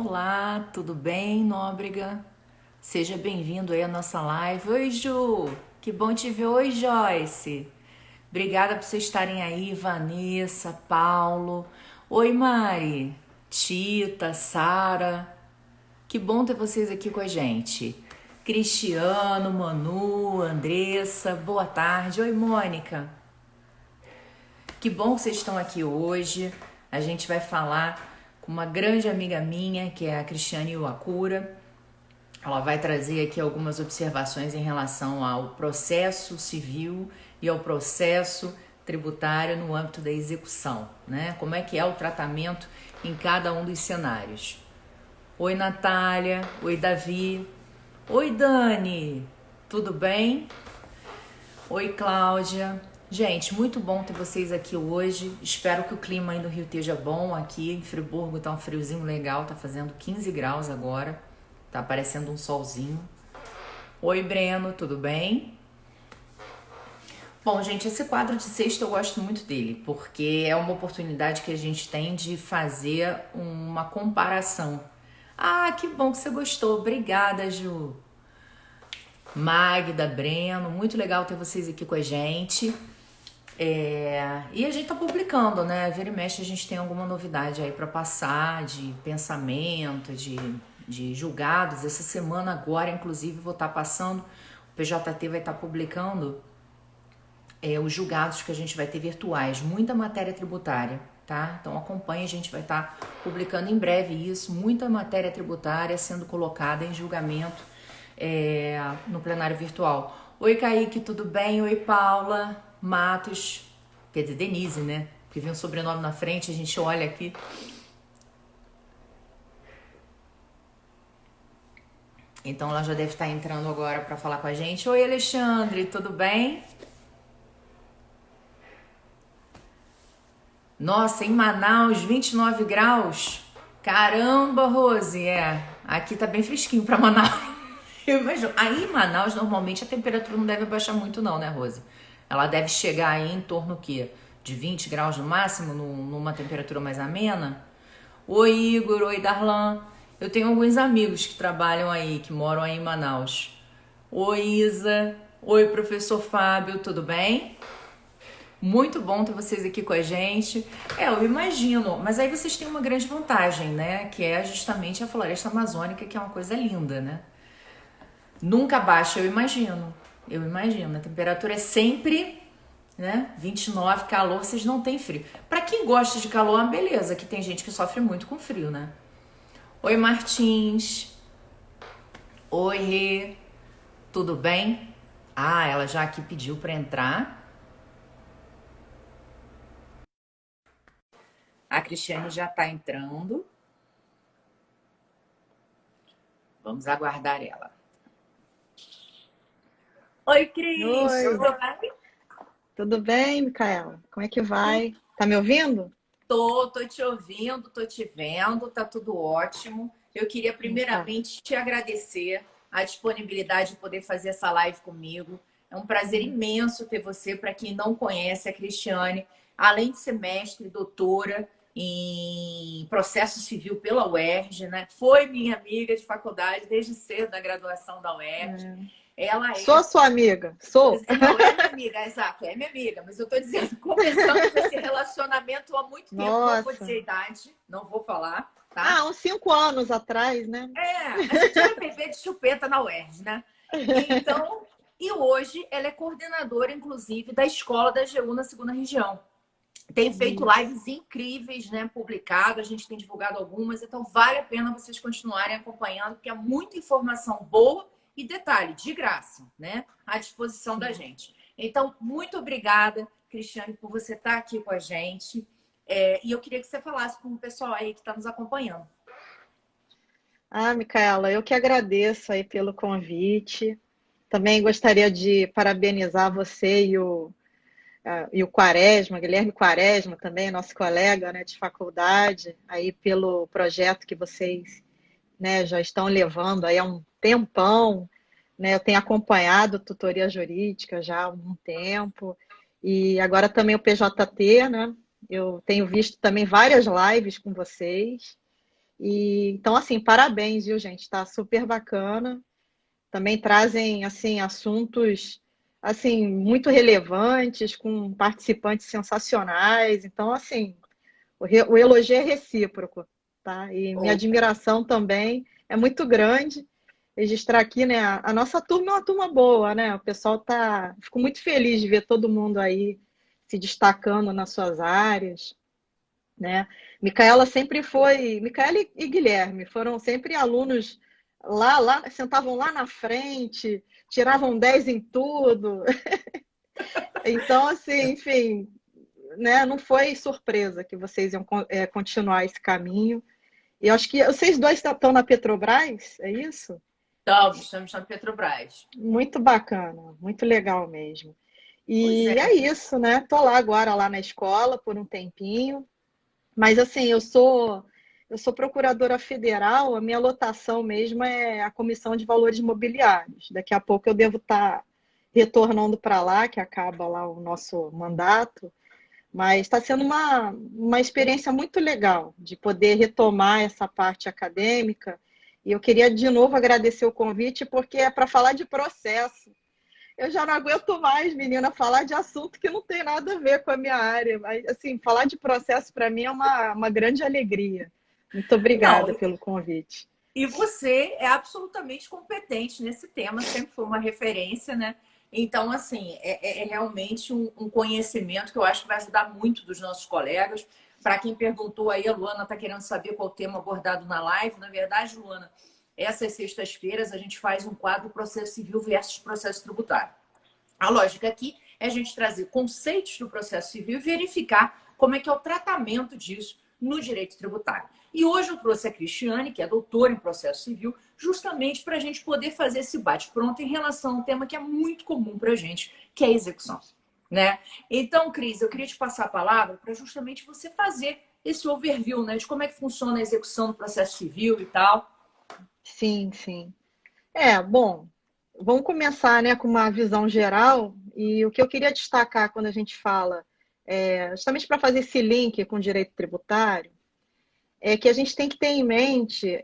Olá, tudo bem, Nóbrega? Seja bem-vindo aí à nossa live. Oi, Ju! Que bom te ver. Oi, Joyce! Obrigada por vocês estarem aí, Vanessa, Paulo. Oi, Mari, Tita, Sara. Que bom ter vocês aqui com a gente. Cristiano, Manu, Andressa, boa tarde. Oi, Mônica. Que bom que vocês estão aqui hoje. A gente vai falar com uma grande amiga minha, que é a Cristiane Iwakura. Ela vai trazer aqui algumas observações em relação ao processo civil e ao processo tributário no âmbito da execução, né? Como é que é o tratamento em cada um dos cenários. Oi, Natália. Oi, Davi. Oi, Dani. Tudo bem? Oi, Cláudia. Gente, muito bom ter vocês aqui hoje. Espero que o clima aí no Rio esteja bom. Aqui em Friburgo tá um friozinho legal, tá fazendo 15 graus agora. Tá aparecendo um solzinho. Oi, Breno, tudo bem? Bom, gente, esse quadro de sexta eu gosto muito dele, porque é uma oportunidade que a gente tem de fazer uma comparação. Ah, que bom que você gostou. Obrigada, Ju. Magda, Breno, muito legal ter vocês aqui com a gente. E a gente tá publicando, né? Vira e mexe a gente tem alguma novidade aí para passar de pensamento, de julgados. Essa semana agora, inclusive, vou estar passando, o PJT vai estar publicando os julgados que a gente vai ter virtuais, muita matéria tributária, tá? Então acompanhe, a gente vai estar publicando em breve isso, muita matéria tributária sendo colocada em julgamento no plenário virtual. Oi, Kaique, tudo bem? Oi, Paula, Matos, quer dizer, Denise, né? Porque vem um sobrenome na frente, a gente olha aqui. Então ela já deve estar entrando agora para falar com a gente. Oi, Alexandre, tudo bem? Nossa, em Manaus, 29 graus. Caramba, Rose, aqui tá bem fresquinho para Manaus. Eu imagino. Aí em Manaus, normalmente a temperatura não deve baixar muito não, né, Rose? Ela deve chegar aí em torno o quê? De 20 graus no máximo, numa temperatura mais amena? Oi, Igor. Oi, Darlan. Eu tenho alguns amigos que trabalham aí, que moram aí em Manaus. Oi, Isa. Oi, professor Fábio. Tudo bem? Muito bom ter vocês aqui com a gente. Eu imagino. Mas aí vocês têm uma grande vantagem, né? Que é justamente a floresta amazônica, que é uma coisa linda, né? Nunca baixa, eu imagino. Eu imagino. A temperatura é sempre, né? 29, calor, vocês não têm frio. Pra quem gosta de calor, é uma beleza, que tem gente que sofre muito com frio, né? Oi, Martins. Oi, Rê. Tudo bem? Ah, ela já aqui pediu pra entrar. A Cristiane já tá entrando. Vamos aguardar ela. Oi, Cris. Oi, Tudo bem? tudo bem, Micaela? Como é que vai? Tá me ouvindo? Tô te ouvindo, tô te vendo, tá tudo ótimo. Eu queria Tá. primeiramente te agradecer a disponibilidade de poder fazer essa live comigo. É um prazer imenso ter você. Para quem não conhece, a Cristiane, além de ser mestre, doutora em processo civil pela UERJ, né? Foi minha amiga de faculdade desde cedo na graduação da UERJ. É. Ela Sou sua amiga, sou. Não, é minha amiga, exato, é minha amiga, mas eu tô dizendo, começamos esse relacionamento há muito tempo, não vou dizer Nossa. a idade, não vou falar, tá? Ah, uns 5 anos atrás, né? A gente era bebê de chupeta na UERJ, né? Então, e hoje ela é coordenadora, inclusive, da escola da AGU na segunda região. Tem feito Isso. lives incríveis, né? Publicado, a gente tem divulgado algumas, então vale a pena vocês continuarem acompanhando, porque é muita informação boa e detalhe, de graça, né? À disposição da Sim. gente. Então, muito obrigada, Cristiane, por você estar aqui com a gente. E eu queria que você falasse com o pessoal aí que está nos acompanhando. Ah, Micaela, eu que agradeço aí pelo convite. Também gostaria de parabenizar você e o Quaresma, Guilherme Quaresma, também nosso colega, né, de faculdade, aí pelo projeto que vocês, né, já estão levando aí há um tempão, né? Eu tenho acompanhado tutoria jurídica já há um tempo, e agora também o PJT, né? Eu tenho visto também várias lives com vocês, E então, assim, parabéns, viu, gente? Está super bacana. Também trazem assim assuntos assim muito relevantes, com participantes sensacionais. Então, assim, o elogio é recíproco, tá? E minha Opa. admiração também é muito grande. Registrar aqui, né? A nossa turma é uma turma boa, né? O pessoal tá. Fico muito feliz de ver todo mundo aí se destacando nas suas áreas, né? Micaela sempre foi, Micaela e Guilherme foram sempre alunos lá, sentavam lá na frente, tiravam 10 em tudo. Então, assim, enfim, né? Não foi surpresa que vocês iam continuar esse caminho. E eu acho que vocês dois estão na Petrobras, é isso? Estamos na Petrobras. Muito bacana, muito legal mesmo. Pois E é é. isso, né? Tô lá agora lá na escola por um tempinho. Mas assim, eu sou procuradora federal, a minha lotação mesmo é a Comissão de Valores Mobiliários. Daqui a pouco eu devo estar retornando para lá, que acaba lá o nosso mandato, mas está sendo uma experiência muito legal de poder retomar essa parte acadêmica. E eu queria de novo agradecer o convite, porque é para falar de processo. Eu já não aguento mais, menina, falar de assunto que não tem nada a ver com a minha área. Mas, assim, falar de processo para mim é uma grande alegria. Muito Não, obrigada pelo convite. e você é absolutamente competente nesse tema, sempre foi uma referência, né? Então, assim, é realmente um conhecimento que eu acho que vai ajudar muito dos nossos colegas. Para quem perguntou aí, a Luana está querendo saber qual o tema abordado na live. Na verdade, Luana, essas sextas-feiras a gente faz um quadro processo civil versus processo tributário. A lógica aqui é a gente trazer conceitos do processo civil e verificar como é que é o tratamento disso no direito tributário. E hoje eu trouxe a Cristiane, que é doutora em processo civil, justamente para a gente poder fazer esse bate-pronto em relação a um tema que é muito comum para a gente, que é a execução. Né? Então, Cris, eu queria te passar a palavra para justamente você fazer esse overview, né, de como é que funciona a execução do processo civil e tal. Sim, sim. Bom, vamos começar, né, com uma visão geral. E o que eu queria destacar quando a gente fala, justamente para fazer esse link com o direito tributário, é que a gente tem que ter em mente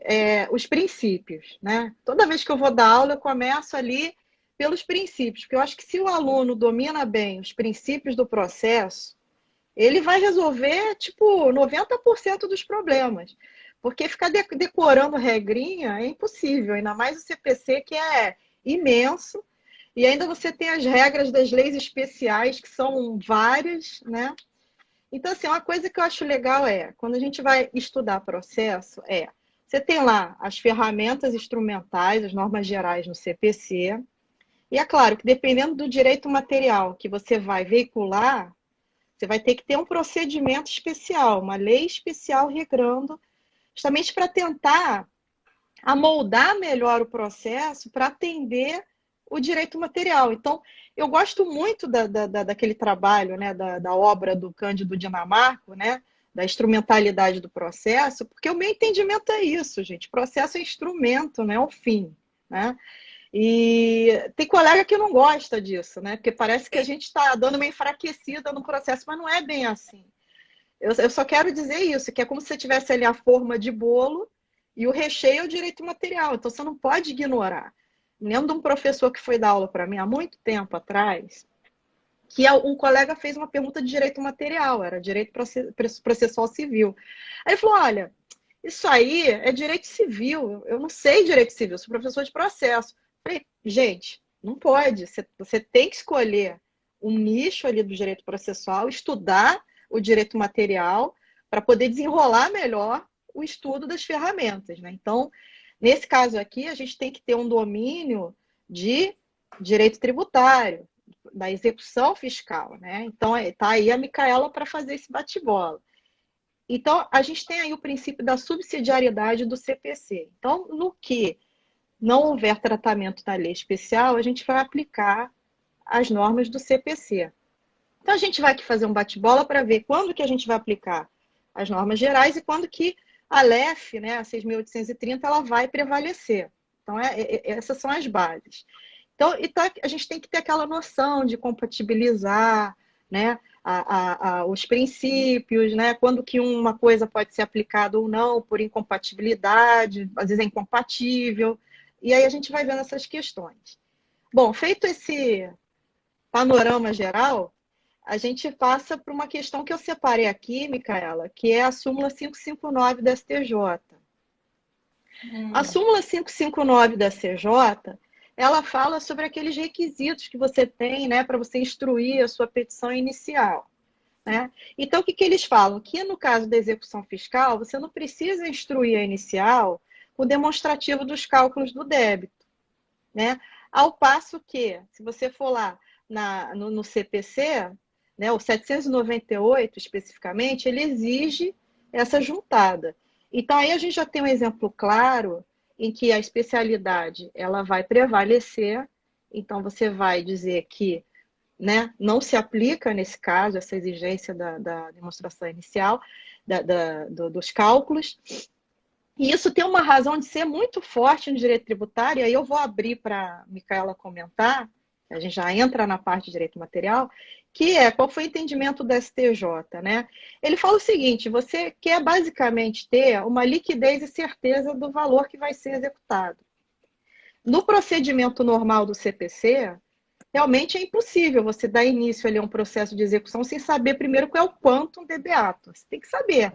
os princípios, né? Toda vez que eu vou dar aula, eu começo ali pelos princípios, porque eu acho que se o aluno domina bem os princípios do processo, ele vai resolver, tipo, 90% dos problemas. Porque ficar decorando regrinha é impossível, ainda mais o CPC, que é imenso, e ainda você tem as regras das leis especiais, que são várias, né? Então, assim, uma coisa que eu acho legal quando a gente vai estudar processo, você tem lá as ferramentas instrumentais, as normas gerais no CPC, e é claro que dependendo do direito material que você vai veicular, você vai ter que ter um procedimento especial, uma lei especial regrando, justamente para tentar amoldar melhor o processo para atender o direito material. Então, eu gosto muito daquele trabalho, né, da obra do Cândido Dinamarco, né, da instrumentalidade do processo, porque o meu entendimento é isso, gente. Processo é instrumento, não é o fim, né? E tem colega que não gosta disso, né? Porque parece que a gente está dando uma enfraquecida no processo, mas não é bem assim. Eu só quero dizer isso, que é como se você tivesse ali a forma de bolo e o recheio é o direito material. Então você não pode ignorar. Lembro de um professor que foi dar aula para mim há muito tempo atrás, que um colega fez uma pergunta de direito material, era direito processual civil. Aí ele falou: olha, isso aí é direito civil, eu não sei direito civil, sou professor de processo. Eu falei, gente, não pode, você tem que escolher um nicho ali do direito processual, estudar o direito material para poder desenrolar melhor o estudo das ferramentas, né? Então, nesse caso aqui, a gente tem que ter um domínio de direito tributário, da execução fiscal, né? Então, está aí a Micaela para fazer esse bate-bola. Então, a gente tem aí o princípio da subsidiariedade do CPC. Então, no que não houver tratamento da lei especial, a gente vai aplicar as normas do CPC. Então, a gente vai aqui fazer um bate-bola para ver quando que a gente vai aplicar as normas gerais e quando que a LEF, né, a 6.830, ela vai prevalecer. Então, essas são as bases. Então, a gente tem que ter aquela noção de compatibilizar, né, os princípios, né? Quando que uma coisa pode ser aplicada ou não por incompatibilidade, às vezes é incompatível. E aí a gente vai vendo essas questões. Bom, feito esse panorama geral, a gente passa para uma questão que eu separei aqui, Micaela, que é a súmula 559 da STJ. A súmula 559 da CJ, ela fala sobre aqueles requisitos que você tem, né, para você instruir a sua petição inicial. Né? Então, o que, que eles falam? Que no caso da execução fiscal, você não precisa instruir a inicial o demonstrativo dos cálculos do débito. Né? Ao passo que, se você for lá no CPC, né, o 798 especificamente, ele exige essa juntada. Então, aí a gente já tem um exemplo claro em que a especialidade ela vai prevalecer. Então, você vai dizer que, né, não se aplica, nesse caso, essa exigência da demonstração inicial, dos cálculos. E isso tem uma razão de ser muito forte no direito tributário, e aí eu vou abrir para a Micaela comentar, a gente já entra na parte de direito material, que é qual foi o entendimento da STJ, né? Ele fala o seguinte: você quer basicamente ter uma liquidez e certeza do valor que vai ser executado. No procedimento normal do CPC, realmente é impossível você dar início ali a um processo de execução sem saber primeiro qual é o quantum de beato. Você tem que saber.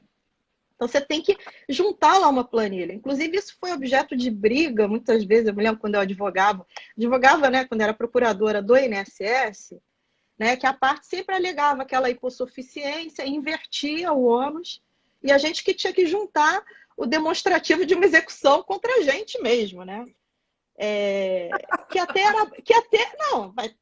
Então, você tem que juntar lá uma planilha. Inclusive, isso foi objeto de briga, muitas vezes. Eu me lembro quando eu advogava, né, quando era procuradora do INSS, né, que a parte sempre alegava aquela hipossuficiência, invertia o ônus, e a gente que tinha que juntar o demonstrativo de uma execução contra a gente mesmo, né? Não, mas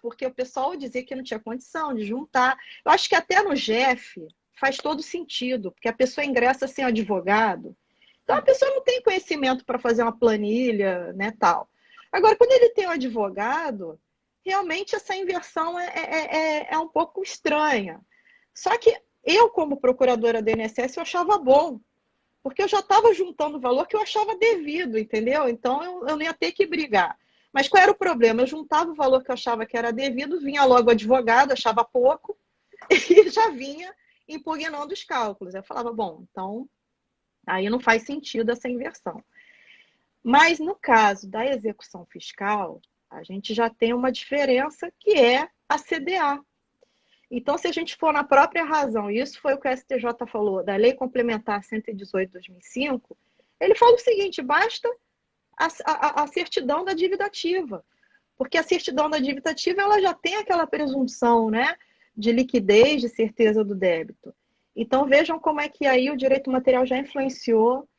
porque o pessoal dizia que não tinha condição de juntar. Eu acho que até no GEF faz todo sentido, porque a pessoa ingressa sem advogado. Então, a pessoa não tem conhecimento para fazer uma planilha, né, tal. Agora, quando ele tem um advogado, realmente essa inversão é um pouco estranha. Só que eu, como procuradora do INSS, eu achava bom, porque eu já estava juntando o valor que eu achava devido, entendeu? Então, eu não ia ter que brigar. Mas qual era o problema? Eu juntava o valor que eu achava que era devido, vinha logo o advogado, achava pouco, e já vinha impugnando os cálculos. Eu falava, bom, então aí não faz sentido essa inversão. Mas no caso da execução fiscal, a gente já tem uma diferença que é a CDA. Então, se a gente for na própria razão, e isso foi o que o STJ falou, da Lei Complementar 118 de 2005, ele fala o seguinte: basta a certidão da dívida ativa. Porque a certidão da dívida ativa ela já tem aquela presunção, né, de liquidez, de certeza do débito. Então, vejam como é que aí o direito material já influenciou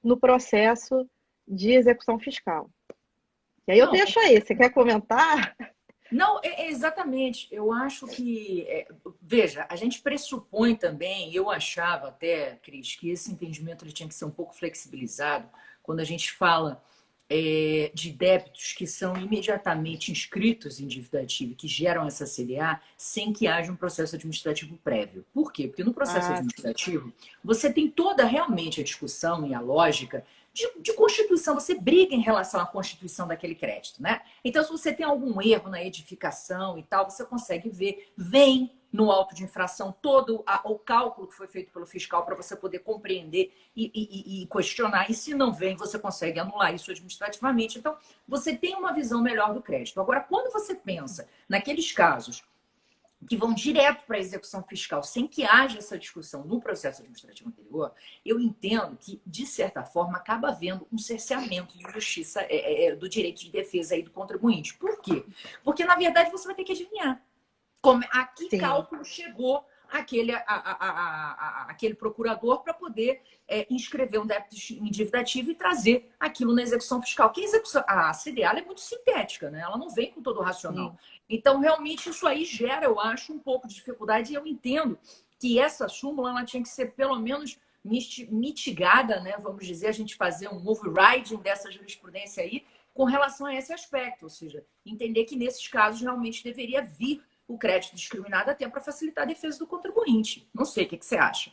no processo de execução fiscal. E aí eu Não, deixo aí. Você quer comentar? não, exatamente. Eu acho que, veja, a gente pressupõe também, eu achava até, Cris, que esse entendimento ele tinha que ser um pouco flexibilizado quando a gente fala de débitos que são imediatamente inscritos em dívida ativa, que geram essa CDA, sem que haja um processo administrativo prévio. Por quê? Porque no processo Ah, administrativo, você tem toda realmente a discussão e a lógica de constituição, você briga em relação à constituição daquele crédito, né? Então, se você tem algum erro na edificação e tal, você consegue ver, vem no auto de infração todo o cálculo que foi feito pelo fiscal para você poder compreender e questionar. E se não vem, você consegue anular isso administrativamente. Então, você tem uma visão melhor do crédito. Agora, quando você pensa naqueles casos que vão direto para a execução fiscal, sem que haja essa discussão no processo administrativo anterior, eu entendo que, de certa forma, acaba havendo um cerceamento de justiça do direito de defesa aí do contribuinte. Por quê? Porque, na verdade, você vai ter que adivinhar a que sim. cálculo chegou aquele procurador para poder inscrever um débito em dívida ativa e trazer aquilo na execução fiscal. Que a CDA é muito sintética, né? Ela não vem com todo o racional. Sim. Então, realmente, isso aí gera, eu acho, um pouco de dificuldade. E eu entendo que essa súmula ela tinha que ser, pelo menos, mitigada, né? Vamos dizer, a gente fazer um overriding dessa jurisprudência aí com relação a esse aspecto. Ou seja, entender que, nesses casos, realmente deveria vir o crédito discriminado até para facilitar a defesa do contribuinte. Não sei, o que você acha?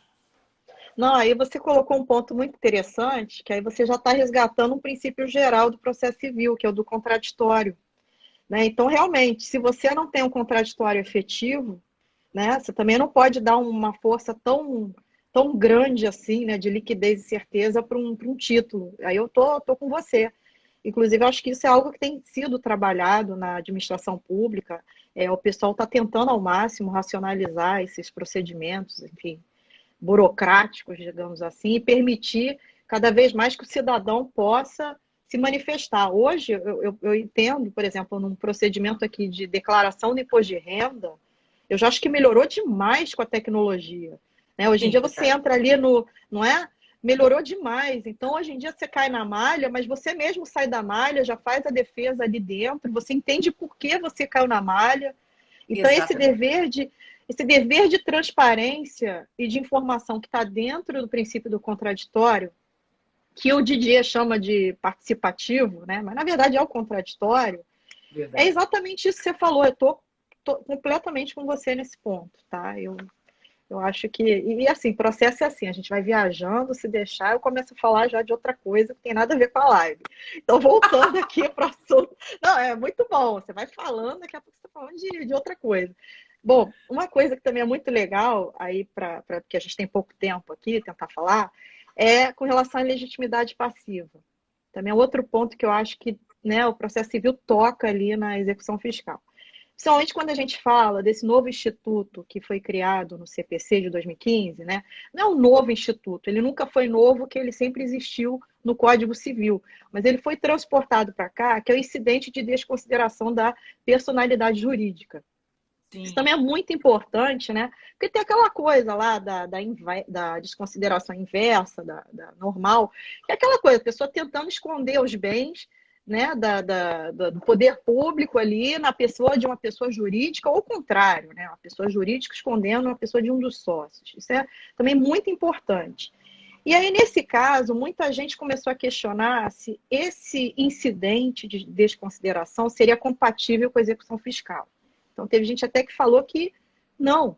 Não, aí você colocou um ponto muito interessante, que aí você já está resgatando um princípio geral do processo civil, que é o do contraditório. Né? Então, realmente, se você não tem um contraditório efetivo, né? Você também não pode dar uma força tão grande assim, né, de liquidez e certeza para um título. Aí eu tô com você. Inclusive, eu acho que isso é algo que tem sido trabalhado na administração pública. O pessoal está tentando ao máximo racionalizar esses procedimentos, enfim, burocráticos, digamos assim, e permitir cada vez mais que o cidadão possa se manifestar. Hoje, eu entendo, por exemplo, num procedimento aqui de declaração do imposto de renda, eu já acho que melhorou demais com a tecnologia. Né? Hoje em Sim, dia você verdade. entra ali não é? Melhorou demais. Então, hoje em dia você cai na malha, mas você mesmo sai da malha, já faz a defesa ali dentro, você entende por que você caiu na malha. Então, Exatamente. esse dever de transparência e de informação que está dentro do princípio do contraditório, que o Didier chama de participativo, né? Mas na verdade é o contraditório, é Verdade. exatamente isso que você falou. Eu estou completamente com você nesse ponto, tá? Eu acho que. E assim, processo é assim: a gente vai viajando, se deixar, eu começo a falar já de outra coisa que tem nada a ver com a live. Então, voltando aqui para o assunto. Não, é muito bom. Você vai falando, daqui a pouco você está falando de outra coisa. Bom, uma coisa que também é muito legal, aí, porque a gente tem pouco tempo aqui, tentar falar, é com relação à legitimidade passiva. Também é outro ponto que eu acho que, né, o processo civil toca ali na execução fiscal. Principalmente quando a gente fala desse novo instituto que foi criado no CPC de 2015, né? Não é um novo instituto, ele nunca foi novo, que ele sempre existiu no Código Civil, mas ele foi transportado para cá, que é o incidente de desconsideração da personalidade jurídica. Isso Sim. também é muito importante, né? Porque tem aquela coisa lá da desconsideração inversa, da normal, que é aquela coisa, a pessoa tentando esconder os bens, né, do poder público ali na pessoa de uma pessoa jurídica, ou o contrário, né? Uma pessoa jurídica escondendo uma pessoa de um dos sócios. Isso é também muito importante. E aí, nesse caso, muita gente começou a questionar se esse incidente de desconsideração seria compatível com a execução fiscal. Então, teve gente até que falou que não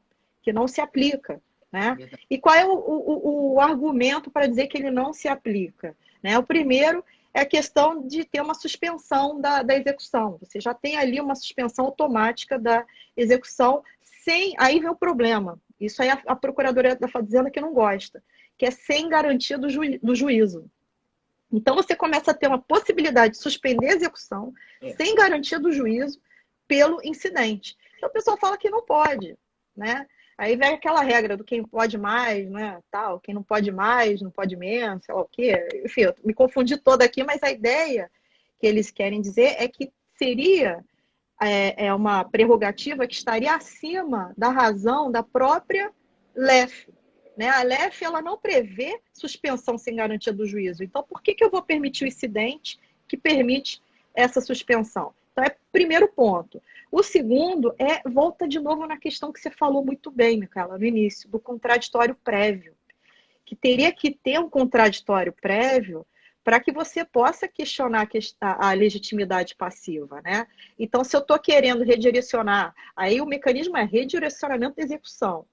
se aplica. Né? Verdade. E qual é o argumento para dizer que ele não se aplica? Né? O primeiro é a questão de ter uma suspensão da execução. Você já tem ali uma suspensão automática da execução sem. Aí vem o problema. Isso aí a Procuradoria da Fazenda que não gosta, que é sem garantia do juízo. Então você começa a ter uma possibilidade de suspender a execução É. sem garantia do juízo pelo incidente. Então o pessoal fala que não pode, né? Aí vem aquela regra do quem pode mais, né? Tal, quem não pode mais, não pode menos, sei lá o quê. Enfim, eu me confundi toda aqui, mas a ideia que eles querem dizer é que seria uma prerrogativa que estaria acima da razão da própria LEF. Né? A LEF ela não prevê suspensão sem garantia do juízo. Então, por que eu vou permitir o incidente que permite essa suspensão? Então, é primeiro ponto. O segundo volta de novo na questão que você falou muito bem, Micaela, no início, do contraditório prévio. Que teria que ter um contraditório prévio para que você possa questionar a legitimidade passiva, né? Então, se eu estou querendo redirecionar, aí o mecanismo é redirecionamento da execução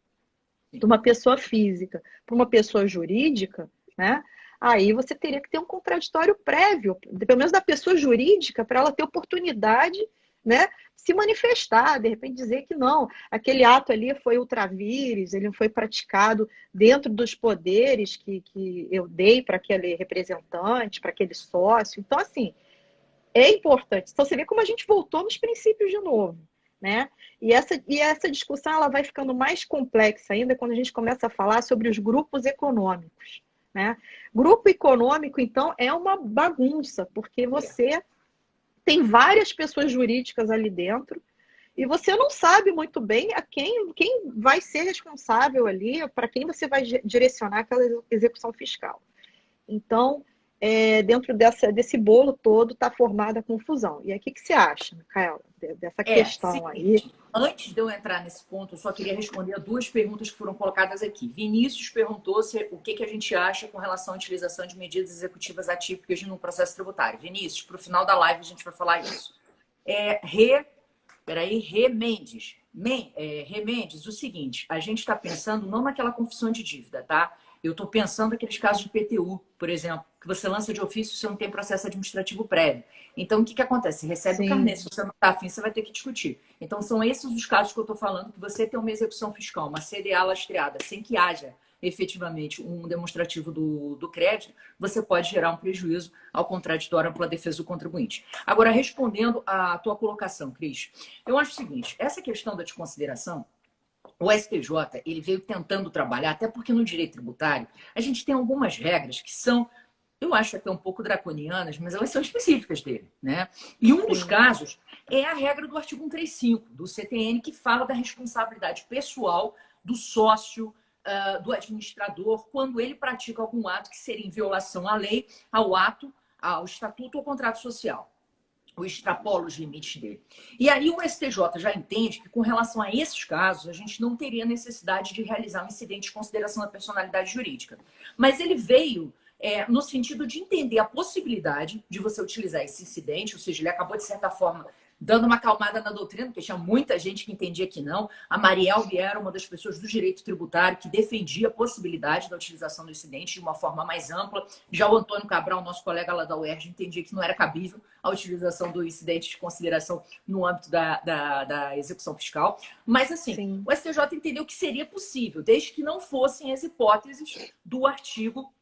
de uma pessoa física para uma pessoa jurídica, né? Aí você teria que ter um contraditório prévio, pelo menos da pessoa jurídica, para ela ter oportunidade, né, se manifestar, de repente dizer que não, aquele ato ali foi ultravires, ele foi praticado dentro dos poderes que eu dei para aquele representante, para aquele sócio. Então, assim, é importante. Então, você vê como a gente voltou nos princípios de novo. Né? E essa discussão ela vai ficando mais complexa ainda quando a gente começa a falar sobre os grupos econômicos. Né? Grupo econômico, então, é uma bagunça, porque É. você tem várias pessoas jurídicas ali dentro e você não sabe muito bem a quem vai ser responsável ali, para quem você vai direcionar aquela execução fiscal. Então, dentro desse bolo todo está formada a confusão. E aí, o que você acha, Micaela, dessa questão aí? Seguinte, antes de eu entrar nesse ponto, eu só queria responder a duas perguntas que foram colocadas aqui. Vinícius perguntou o que a gente acha com relação à utilização de medidas executivas atípicas no processo tributário. Vinícius, para o final da live a gente vai falar isso. Rê Mendes. Rê Mendes, o seguinte, a gente está pensando não naquela confissão de dívida, tá? Eu estou pensando naqueles casos de PTU, por exemplo, que você lança de ofício, você não tem processo administrativo prévio. Então, o que acontece? Você recebe o carnê, se Sim, você não está afim, você vai ter que discutir. Então, são esses os casos que eu estou falando, que você tem uma execução fiscal, uma CDA lastreada, sem que haja efetivamente um demonstrativo do crédito, você pode gerar um prejuízo ao contraditório pela defesa do contribuinte. Agora, respondendo à tua colocação, Cris, eu acho o seguinte, essa questão da desconsideração, o STJ, ele veio tentando trabalhar, até porque no direito tributário, a gente tem algumas regras que são, eu acho até um pouco draconianas, mas elas são específicas dele, né? E um dos sim, casos é a regra do artigo 135 do CTN, que fala da responsabilidade pessoal do sócio, do administrador, quando ele pratica algum ato que seria em violação à lei, ao ato, ao estatuto ou contrato social, ou extrapola os limites dele. E aí o STJ já entende que, com relação a esses casos, a gente não teria necessidade de realizar um incidente de consideração da personalidade jurídica. Mas ele veio no sentido de entender a possibilidade de você utilizar esse incidente, ou seja, ele acabou, de certa forma, dando uma acalmada na doutrina, porque tinha muita gente que entendia que não. A Marielbe era uma das pessoas do direito tributário que defendia a possibilidade da utilização do incidente de uma forma mais ampla. Já o Antônio Cabral, nosso colega lá da UERJ, entendia que não era cabível a utilização do incidente de consideração no âmbito da execução fiscal. Mas, assim, sim. o STJ entendeu que seria possível, desde que não fossem as hipóteses do artigo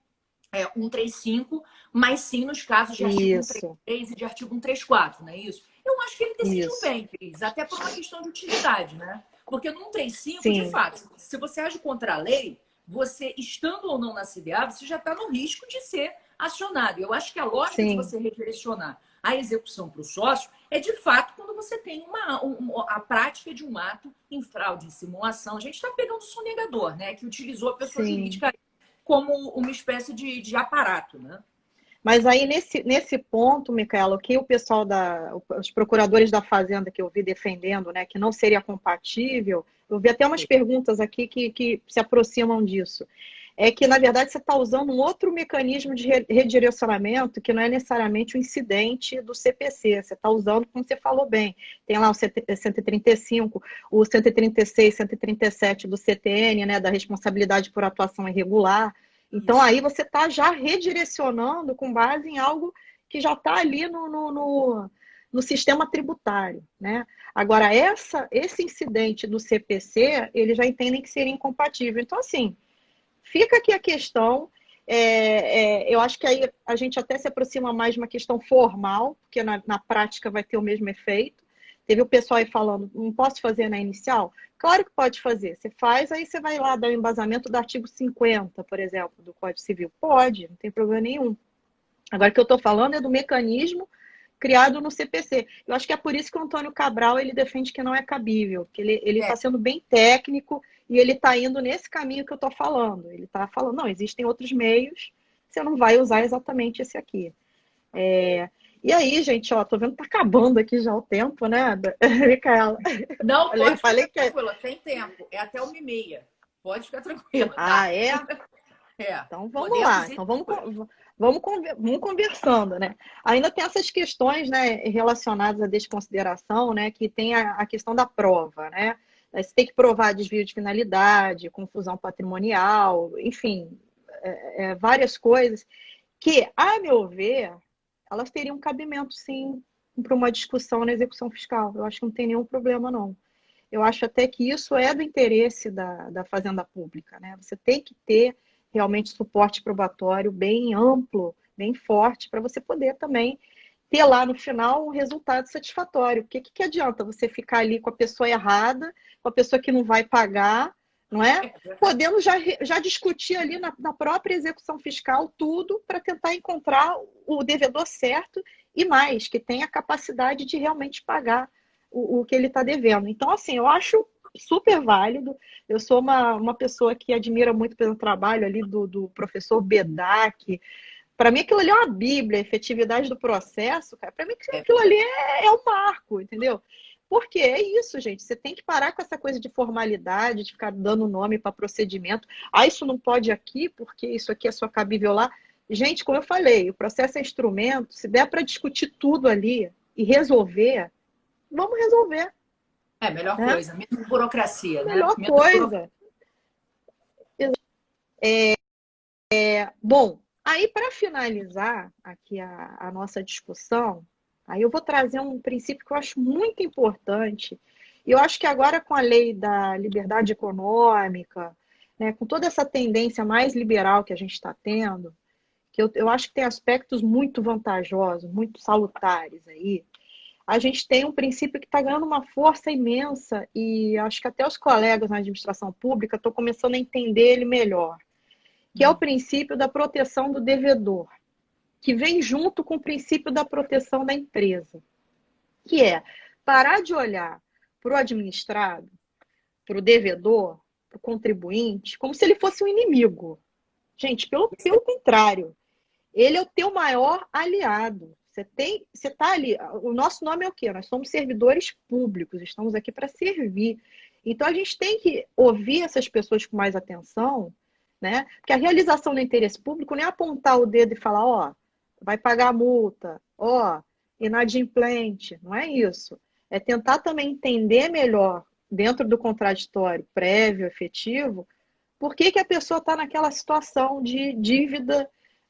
135, mas sim nos casos de artigo Isso, 133 e de artigo 134, não é isso? Eu acho que ele decidiu isso. bem, Cris, até por uma questão de utilidade, né? Porque no 135, de Sim, fato, se você age contra a lei, você, estando ou não na CDA, você já está no risco de ser acionado. Eu acho que a lógica de sim, você redirecionar a execução para o sócio é, de fato, quando você tem a prática de um ato em fraude, em simulação. A gente está pegando o sonegador, né? Que utilizou a pessoa sim. jurídica como uma espécie de aparato, né? Mas aí, nesse ponto, Micaela, o que o pessoal os procuradores da Fazenda que eu vi defendendo, né, que não seria compatível, eu vi até umas perguntas aqui que se aproximam disso. É que, na verdade, você está usando um outro mecanismo de redirecionamento que não é necessariamente o incidente do CPC. Você está usando, como você falou bem, tem lá o 135, o 136, 137 do CTN, né, da responsabilidade por atuação irregular. Então, Isso. aí você está já redirecionando com base em algo que já está ali no sistema tributário, né? Agora, esse incidente do CPC, eles já entendem que seria incompatível. Então, assim, fica aqui a questão. Eu acho que aí a gente até se aproxima mais de uma questão formal, porque na prática vai ter o mesmo efeito. Teve o pessoal aí falando, não posso fazer na inicial? Claro que pode fazer. Você faz, aí você vai lá dar o embasamento do artigo 50, por exemplo, do Código Civil. Pode, não tem problema nenhum. Agora, o que eu estou falando é do mecanismo criado no CPC. Eu acho que é por isso que o Antônio Cabral ele defende que não é cabível, que ele está É, sendo bem técnico e ele está indo nesse caminho que eu estou falando. Ele está falando, não, existem outros meios, você não vai usar exatamente esse aqui. E aí, gente, ó, tô vendo que tá acabando aqui já o tempo, né, Micaela? não, Olha, eu pode falei ficar que. tranquila, tem tempo. É até 1h30. Pode ficar tranquila, Ah, tá? é? É, Então vamos podemos lá. ir Então tranquilo. vamos conversando, né? Ainda tem essas questões, né, relacionadas à desconsideração, né, que tem a questão da prova, né? Você tem que provar desvio de finalidade, confusão patrimonial, enfim, várias coisas que, a meu ver, elas teriam cabimento, sim, para uma discussão na execução fiscal. Eu acho que não tem nenhum problema, não. Eu acho até que isso é do interesse da Fazenda Pública, né? Você tem que ter realmente suporte probatório bem amplo, bem forte, para você poder também ter lá no final um resultado satisfatório. Porque que adianta você ficar ali com a pessoa errada, com a pessoa que não vai pagar, não é? É verdade. Podendo já discutir ali na própria execução fiscal tudo para tentar encontrar o devedor certo e mais, que tenha a capacidade de realmente pagar o que ele está devendo. Então, assim, eu acho super válido. Eu sou uma pessoa que admira muito pelo trabalho ali do professor Bedak. Para mim, aquilo ali é uma bíblia, a efetividade do processo, cara. Para mim, É aquilo ali verdade. é um marco, entendeu? Porque é isso, gente. Você tem que parar com essa coisa de formalidade, de ficar dando nome para procedimento. Ah, isso não pode aqui, porque isso aqui é só cabível lá. Gente, como eu falei, o processo é instrumento. Se der para discutir tudo ali e resolver, vamos resolver, É a melhor né? coisa, menos burocracia, né? Melhor Menos burocracia. coisa. Bom, aí para finalizar aqui a nossa discussão, aí eu vou trazer um princípio que eu acho muito importante. E eu acho que agora com a lei da liberdade econômica, né, com toda essa tendência mais liberal que a gente está tendo, que eu acho que tem aspectos muito vantajosos, muito salutares aí. A gente tem um princípio que está ganhando uma força imensa e acho que até os colegas na administração pública estão começando a entender ele melhor, que é o princípio da proteção do devedor, que vem junto com o princípio da proteção da empresa, que é parar de olhar para o administrado, para o devedor, para o contribuinte, como se ele fosse um inimigo. Gente, pelo contrário, ele é o teu maior aliado. Você está ali. O nosso nome é o quê? Nós somos servidores públicos, estamos aqui para servir. Então a gente tem que ouvir essas pessoas com mais atenção, né? Porque a realização do interesse público não é apontar o dedo e falar, ó, vai pagar a multa, ó, inadimplente. Não é isso. É tentar também entender melhor, dentro do contraditório prévio, efetivo, por que que a pessoa está naquela situação de dívida,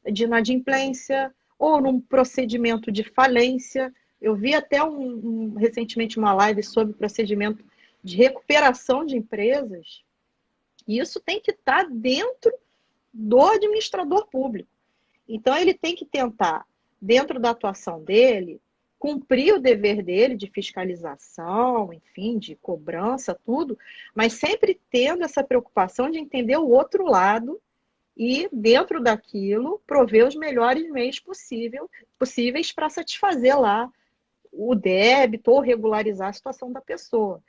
de inadimplência, ou num procedimento de falência. Eu vi até recentemente uma live sobre procedimento de recuperação de empresas, e isso tem que estar dentro do administrador público. Então, ele tem que tentar, dentro da atuação dele, cumprir o dever dele de fiscalização, enfim, de cobrança, tudo, mas sempre tendo essa preocupação de entender o outro lado e, dentro daquilo, prover os melhores meios possíveis para satisfazer lá o débito ou regularizar a situação da pessoa.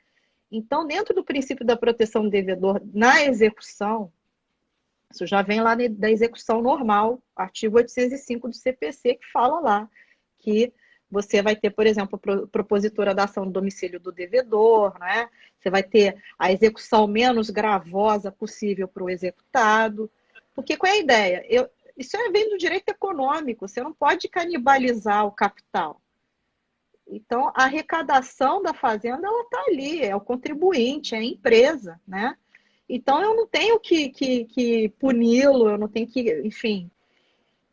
Então, dentro do princípio da proteção do devedor na execução, isso já vem lá da execução normal, artigo 805 do CPC, que fala lá que você vai ter, por exemplo, a propositura da ação do domicílio do devedor, né? Você vai ter a execução menos gravosa possível para o executado. Porque qual é a ideia? Isso vem do direito econômico, você não pode canibalizar o capital. Então, a arrecadação da fazenda, ela está ali, é o contribuinte, é a empresa, né? Então, eu não tenho que puni-lo, eu não tenho que, enfim,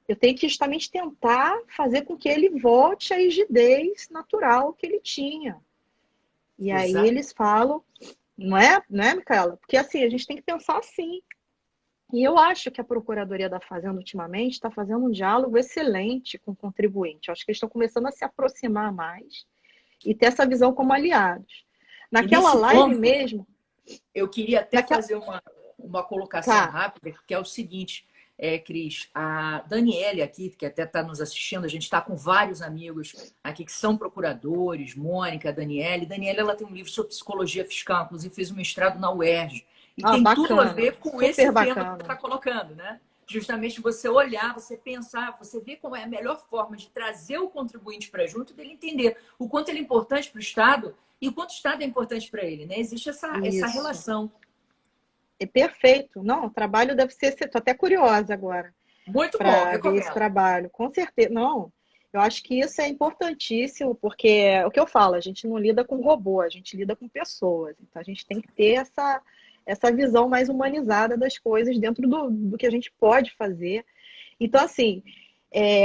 eu tenho que justamente tentar fazer com que ele volte à rigidez natural que ele tinha. E aí Exato. eles falam, não é, Micaela? Porque assim, a gente tem que pensar assim. E eu acho que a Procuradoria da Fazenda, ultimamente, está fazendo um diálogo excelente com o contribuinte. Eu acho que eles estão começando a se aproximar mais e ter essa visão como aliados. E Naquela nesse live ponto, mesmo, eu queria até naquela. fazer uma colocação Tá, rápida, que é o seguinte, Cris, a Daniele aqui, que até está nos assistindo, a gente está com vários amigos aqui que são procuradores, Mônica, Daniele. Daniele, ela tem um livro sobre psicologia fiscal, inclusive fez um mestrado na UERJ. E tem tudo a bacana, ver com super esse tema que você está bacana. colocando, né? Justamente você olhar, você pensar, você ver como é a melhor forma de trazer o contribuinte para junto dele entender o quanto ele é importante para o Estado e o quanto o Estado é importante para ele, né? Existe essa Isso. relação. É perfeito. Não, o trabalho deve ser. Estou até curiosa agora Muito bom, para ver esse recomendo. trabalho. Com certeza. Não, eu acho que isso é importantíssimo, porque é o que eu falo, a gente não lida com robô, a gente lida com pessoas. Então a gente tem que ter essa visão mais humanizada das coisas dentro do que a gente pode fazer. Então, assim,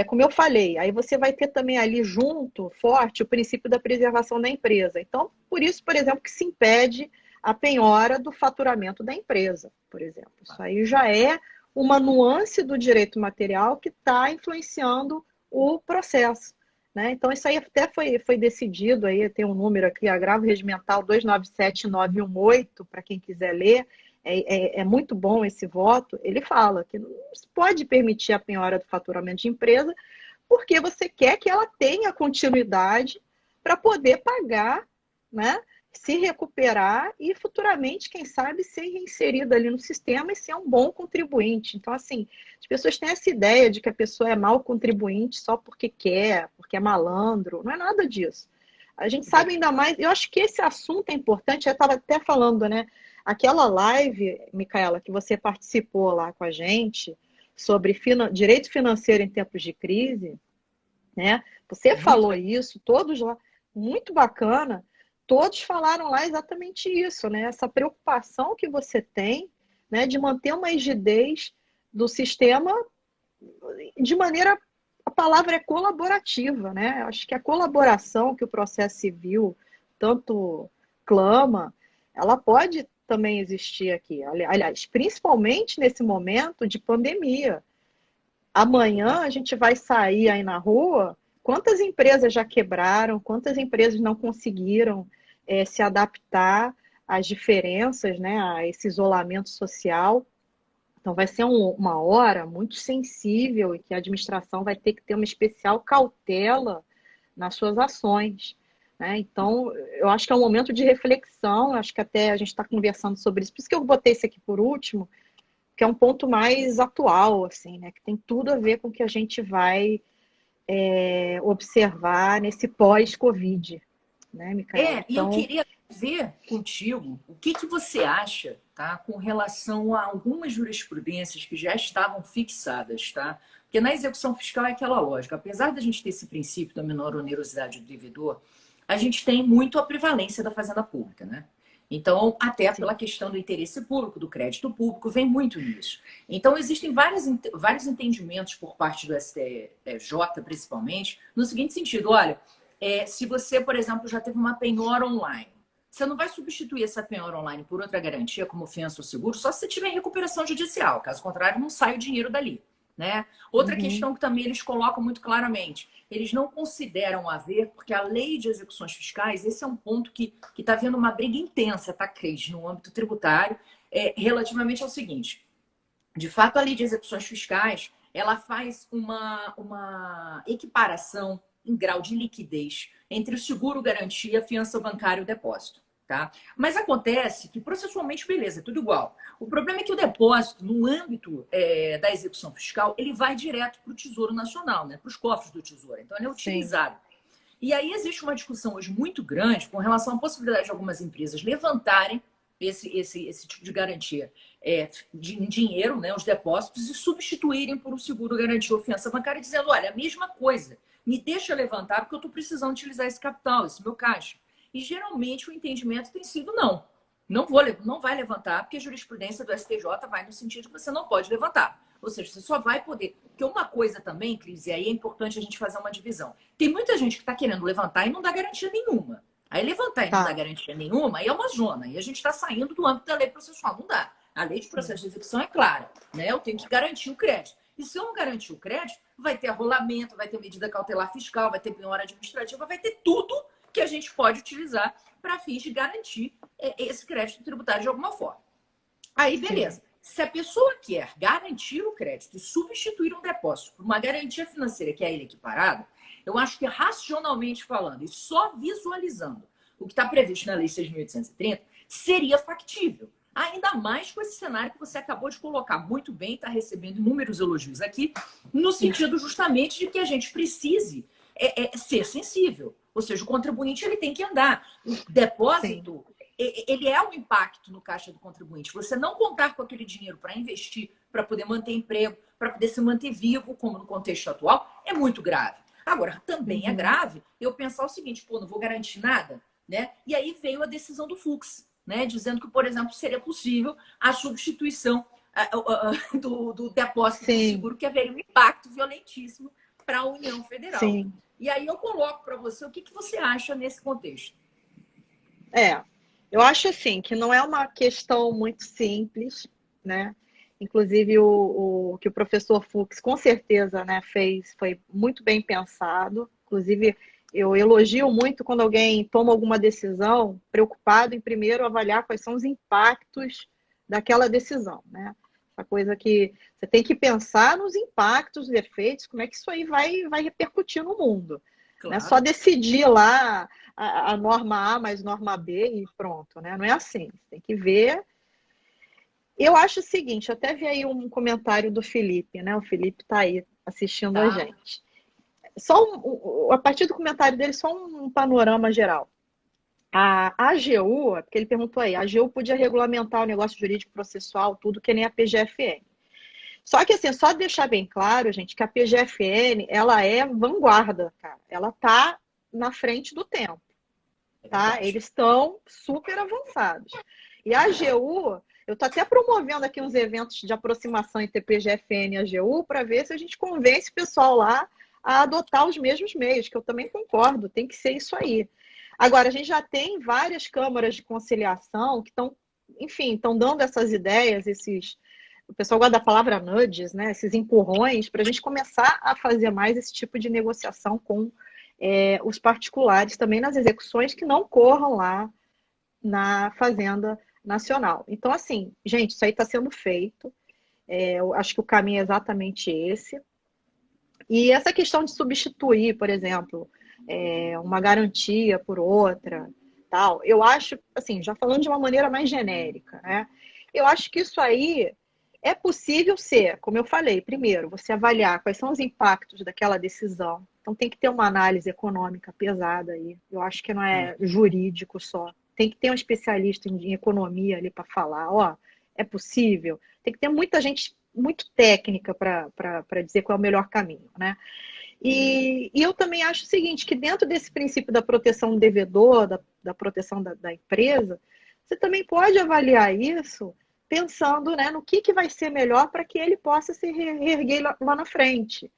como eu falei, aí você vai ter também ali junto, forte, o princípio da preservação da empresa. Então, por isso, por exemplo, que se impede a penhora do faturamento da empresa, por exemplo. Isso aí já é uma nuance do direito material que está influenciando o processo. Né? Então, isso aí até foi decidido, aí tem um número aqui, agravo regimental 297918, para quem quiser ler, é muito bom esse voto. Ele fala que não se pode permitir a penhora do faturamento de empresa, porque você quer que ela tenha continuidade para poder pagar, né? Se recuperar e futuramente, quem sabe, ser reinserida ali no sistema e ser um bom contribuinte. Então, assim, as pessoas têm essa ideia de que a pessoa é mau contribuinte só porque quer, porque é malandro. Não é nada disso. A gente sabe ainda mais, eu acho que esse assunto é importante, eu estava até falando, né? Aquela live, Micaela, que você participou lá com a gente, sobre direito financeiro em tempos de crise, né? Você Muito falou legal. isso, todos lá, muito bacana. Todos falaram lá exatamente isso, né? Essa preocupação que você tem, né, de manter uma rigidez do sistema de maneira, a palavra é colaborativa, né? Acho que a colaboração que o processo civil tanto clama, ela pode também existir aqui. Aliás, principalmente nesse momento de pandemia. Amanhã a gente vai sair aí na rua, quantas empresas já quebraram, quantas empresas não conseguiram se adaptar às diferenças, né, a esse isolamento social. Então, vai ser uma hora muito sensível e que a administração vai ter que ter uma especial cautela nas suas ações, né? Então, eu acho que é um momento de reflexão, acho que até a gente está conversando sobre isso, por isso que eu botei isso aqui por último, que é um ponto mais atual, assim, né? Que tem tudo a ver com o que a gente vai observar nesse pós-Covid, né, Micaela? E eu Então, queria ver contigo o que que você acha, tá, com relação a algumas jurisprudências que já estavam fixadas, tá? Porque na execução fiscal é aquela lógica, apesar da gente ter esse princípio da menor onerosidade do devedor, a gente tem muito a prevalência da fazenda pública, né? Então, até sim, pela questão do interesse público, do crédito público, vem muito nisso. Então, existem vários entendimentos por parte do STJ, principalmente, no seguinte sentido: olha, se você, por exemplo, já teve uma penhora online, você não vai substituir essa penhora online por outra garantia, como fiança ou seguro, só se você tiver recuperação judicial. Caso contrário, não sai o dinheiro dali. Né? Outra uhum, questão que também eles colocam muito claramente, eles não consideram haver, porque a lei de execuções fiscais, esse é um ponto que está havendo uma briga intensa, tá, Cris, no âmbito tributário, relativamente ao seguinte: de fato, a lei de execuções fiscais, ela faz uma equiparação em grau de liquidez entre o seguro, garantia, fiança bancária e o depósito. Tá? Mas acontece que processualmente, beleza, é tudo igual. O problema é que o depósito, no âmbito da execução fiscal, ele vai direto para o Tesouro Nacional, né? Para os cofres do Tesouro. Então, ele é sim, utilizado. E aí existe uma discussão hoje muito grande com relação à possibilidade de algumas empresas levantarem esse tipo de garantia em dinheiro, né, os depósitos, e substituírem por um seguro garantia ou fiança bancária, dizendo: olha, a mesma coisa, me deixa levantar porque eu estou precisando utilizar esse capital, esse meu caixa. E geralmente o entendimento tem sido não. Não vai levantar, porque a jurisprudência do STJ vai no sentido que você não pode levantar. Ou seja, você só vai poder. Porque uma coisa também, Cris, e aí é importante a gente fazer uma divisão. Tem muita gente que está querendo levantar e não dá garantia nenhuma. Aí levantar e não dá tá, garantia nenhuma, aí é uma zona. E a gente está saindo do âmbito da lei processual. Não dá. A lei de sim, processo de execução é clara. Né? Eu tenho que garantir o crédito. E se eu não garantir o crédito, vai ter arrolamento, vai ter medida cautelar fiscal, vai ter penhora administrativa, vai ter tudo que a gente pode utilizar para fins de garantir esse crédito tributário de alguma forma. Aí, sim, beleza. Se a pessoa quer garantir o crédito e substituir um depósito por uma garantia financeira que é ele equiparada, eu acho que racionalmente falando e só visualizando o que está previsto na Lei 6.830, seria factível. Ainda mais com esse cenário que você acabou de colocar muito bem, está recebendo inúmeros elogios aqui, no sentido justamente de que a gente precise ser sensível. Ou seja, o contribuinte ele tem que andar. O sim, depósito, ele é um impacto no caixa do contribuinte. Você não contar com aquele dinheiro para investir, para poder manter emprego, para poder se manter vivo, como no contexto atual, é muito grave. Agora, também é uhum, grave eu pensar o seguinte: pô, não vou garantir nada, né? E aí veio a decisão do Fux, né? Dizendo que, por exemplo, seria possível a substituição do depósito do sim, seguro, que haveria um impacto violentíssimo para a União Federal. sim. E aí eu coloco para você o que, que você acha nesse contexto. É, eu acho assim que não é uma questão muito simples, né? Inclusive o que o professor Fux com certeza, né, fez foi muito bem pensado. Inclusive eu elogio muito quando alguém toma alguma decisão preocupado em primeiro avaliar quais são os impactos daquela decisão, né? Essa coisa que você tem que pensar nos impactos, os efeitos, como é que isso aí vai repercutir no mundo. Não é só Claro. decidir lá a norma A mais norma B e pronto, né? Não é assim. Você tem que ver. Eu acho o seguinte, eu até vi aí um comentário do Felipe, né? O Felipe está aí assistindo a Tá. gente. A partir do comentário dele, só um panorama geral. A AGU, porque ele perguntou aí, a AGU podia regulamentar o negócio jurídico processual, tudo que nem a PGFN. Só que assim, só deixar bem claro, gente, que a PGFN, ela é vanguarda, cara. Ela está na frente do tempo. É Tá? verdade. Eles estão super avançados. E a AGU, Eu estou até promovendo aqui uns eventos de aproximação entre PGFN e AGU para ver se a gente convence o pessoal lá a adotar os mesmos meios, que eu também concordo, tem que ser isso aí. Agora, a gente já tem várias câmaras de conciliação que estão, enfim, estão dando essas ideias, o pessoal gosta da palavra nudges, né? Esses empurrões, para a gente começar a fazer mais esse tipo de negociação com os particulares, também nas execuções que não corram lá na Fazenda Nacional. Então, assim, gente, isso aí está sendo feito. Eu acho que o caminho é exatamente esse. E essa questão de substituir, por exemplo, uma garantia por outra, tal, eu acho, assim, já falando de uma maneira mais genérica, né? Eu acho que isso aí é possível ser, como eu falei, primeiro, você avaliar quais são os impactos daquela decisão. Então tem que ter uma análise econômica pesada aí. Eu acho que não é jurídico só. Tem que ter um especialista em economia ali para falar, ó, é possível. Tem que ter muita gente muito técnica para dizer qual é o melhor caminho, né? E eu também acho o seguinte, que dentro desse princípio da proteção do devedor, da proteção da empresa, você também pode avaliar isso pensando, né, no que vai ser melhor para que ele possa se reerguer lá na frente.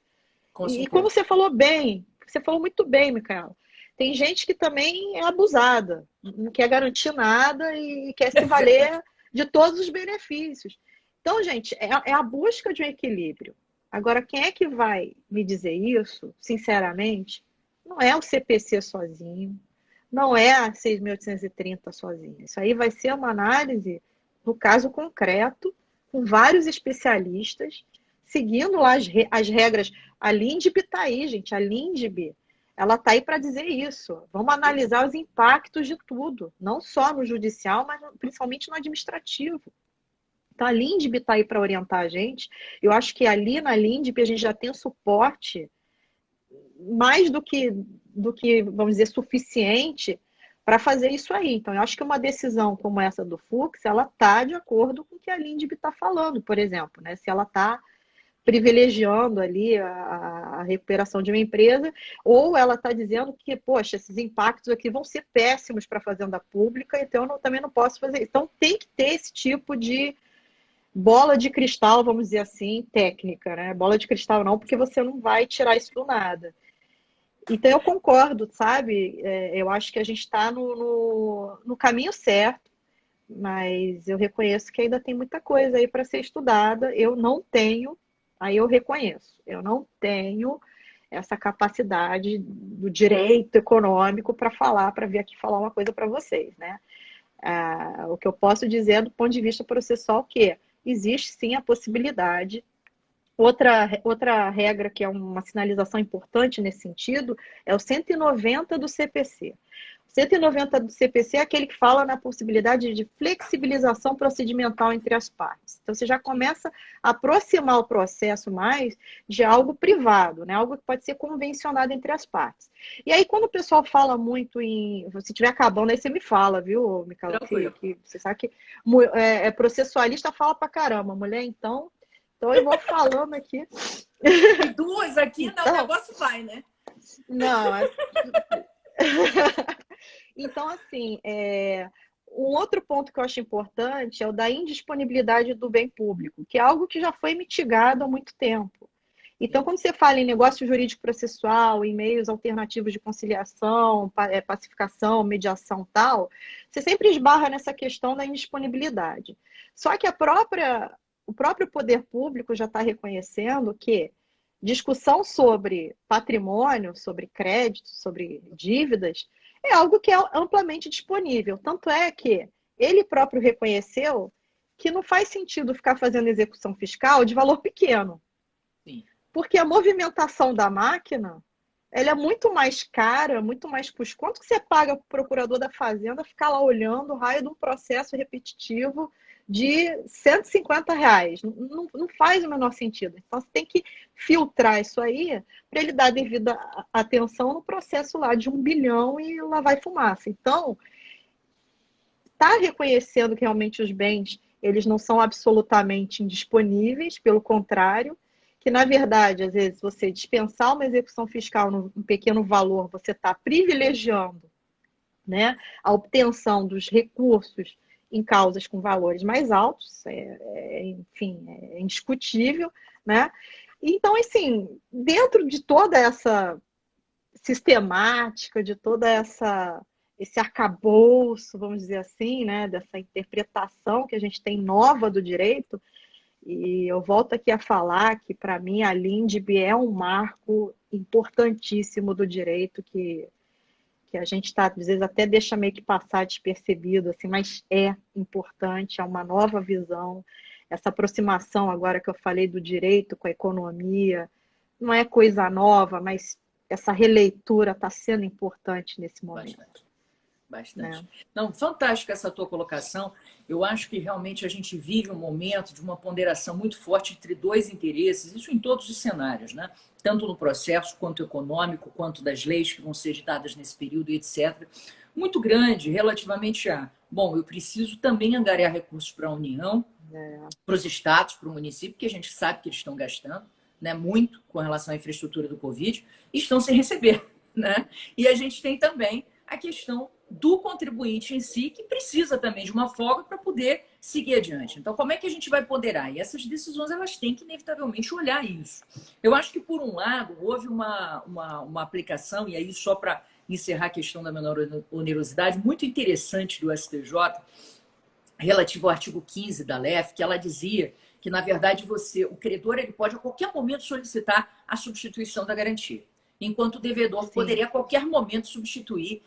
Com E como certeza. você falou bem, você falou muito bem, Micaela, tem gente que também é abusada, não quer garantir nada e quer se valer de todos os benefícios. Então, gente, é a busca de um equilíbrio. Agora, quem é que vai me dizer isso, sinceramente, não é o CPC sozinho, não é a 6.830 sozinha. Isso aí vai ser uma análise no caso concreto, com vários especialistas, seguindo lá as regras. A LINDB está aí, gente. A LINDB, ela está aí para dizer isso. Vamos analisar os impactos de tudo, não só no judicial, mas principalmente no administrativo. Então, a LINDB está aí para orientar a gente. Eu acho que ali na LINDB a gente já tem suporte mais do que, vamos dizer, suficiente para fazer isso aí. Então, eu acho que uma decisão como essa do Fux, ela está de acordo com o que a LINDB está falando, por exemplo, né? Se ela está privilegiando ali a recuperação de uma empresa, ou ela está dizendo que, poxa, esses impactos aqui vão ser péssimos para a fazenda pública, então eu também não posso fazer isso. Então tem que ter esse tipo de bola de cristal, vamos dizer assim, técnica, né? Bola de cristal não, porque você não vai tirar isso do nada. Então eu concordo, sabe? Eu acho que a gente está no caminho certo, mas eu reconheço que ainda tem muita coisa aí para ser estudada. Eu não tenho, aí eu reconheço, eu não tenho essa capacidade do direito econômico para falar, para vir aqui falar uma coisa para vocês, né? O que eu posso dizer do ponto de vista processual que existe sim a possibilidade. Outra regra que é uma sinalização importante nesse sentido é o 190 do CPC. O 190 do CPC é aquele que fala na possibilidade de flexibilização procedimental entre as partes. Então, você já começa a aproximar o processo mais de algo privado, né? Algo que pode ser convencionado entre as partes. E aí, quando o pessoal fala muito em... Se estiver acabando, aí você me fala, viu, Micaela? Que você sabe que processualista fala pra caramba. Mulher, então eu vou falando aqui. E duas aqui, então, o negócio vai, né? Não, então, assim, um outro ponto que eu acho importante é o da indisponibilidade do bem público, que é algo que já foi mitigado há muito tempo. Então, quando você fala em negócio jurídico processual, em meios alternativos de conciliação, pacificação, mediação tal, você sempre esbarra nessa questão da indisponibilidade. Só que o próprio poder público já está reconhecendo que discussão sobre patrimônio, sobre crédito, sobre dívidas, é algo que é amplamente disponível. Tanto é que ele próprio reconheceu que não faz sentido ficar fazendo execução fiscal de valor pequeno. Sim. Porque a movimentação da máquina, ela é muito mais cara, muito mais custo. Quanto que você paga para o procurador da Fazenda ficar lá olhando o raio de um processo repetitivo de R$ 150? Não faz o menor sentido. Então, você tem que filtrar isso aí para ele dar devida atenção no processo lá de 1 bilhão e lá vai fumaça. Então, está reconhecendo que realmente os bens eles não são absolutamente indisponíveis, pelo contrário, que, na verdade, às vezes, você dispensar uma execução fiscal num pequeno valor, você está privilegiando, né, a obtenção dos recursos em causas com valores mais altos, enfim, é indiscutível, né? Então, assim, dentro de toda essa sistemática, de toda esse arcabouço, vamos dizer assim, né, dessa interpretação que a gente tem nova do direito, e eu volto aqui a falar que, para mim, a LINDB é um marco importantíssimo do direito que a gente está, às vezes, até deixa meio que passar despercebido, assim, mas é importante, é uma nova visão. Essa aproximação agora que eu falei do direito com a economia, não é coisa nova, mas essa releitura está sendo importante nesse momento. Bastante. Bastante. Né? Não, fantástica essa tua colocação. Eu acho que realmente a gente vive um momento de uma ponderação muito forte entre dois interesses, isso em todos os cenários, né? Tanto no processo quanto econômico, quanto das leis que vão ser editadas nesse período, etc. Muito grande relativamente a, bom, eu preciso também angariar recursos para a União, para os estados, para o município, que a gente sabe que eles estão gastando, né, muito com relação à infraestrutura do Covid, e estão sem receber, né? E a gente tem também a questão do contribuinte em si, que precisa também de uma folga para poder seguir adiante. Então, como é que a gente vai ponderar? E essas decisões, elas têm que, inevitavelmente, olhar isso. Eu acho que, por um lado, houve uma aplicação, e aí só para encerrar a questão da menor onerosidade, muito interessante do STJ, relativo ao artigo 15 da LEF, que ela dizia que, na verdade, o credor ele pode, a qualquer momento, solicitar a substituição da garantia, enquanto o devedor poderia, a qualquer momento, substituir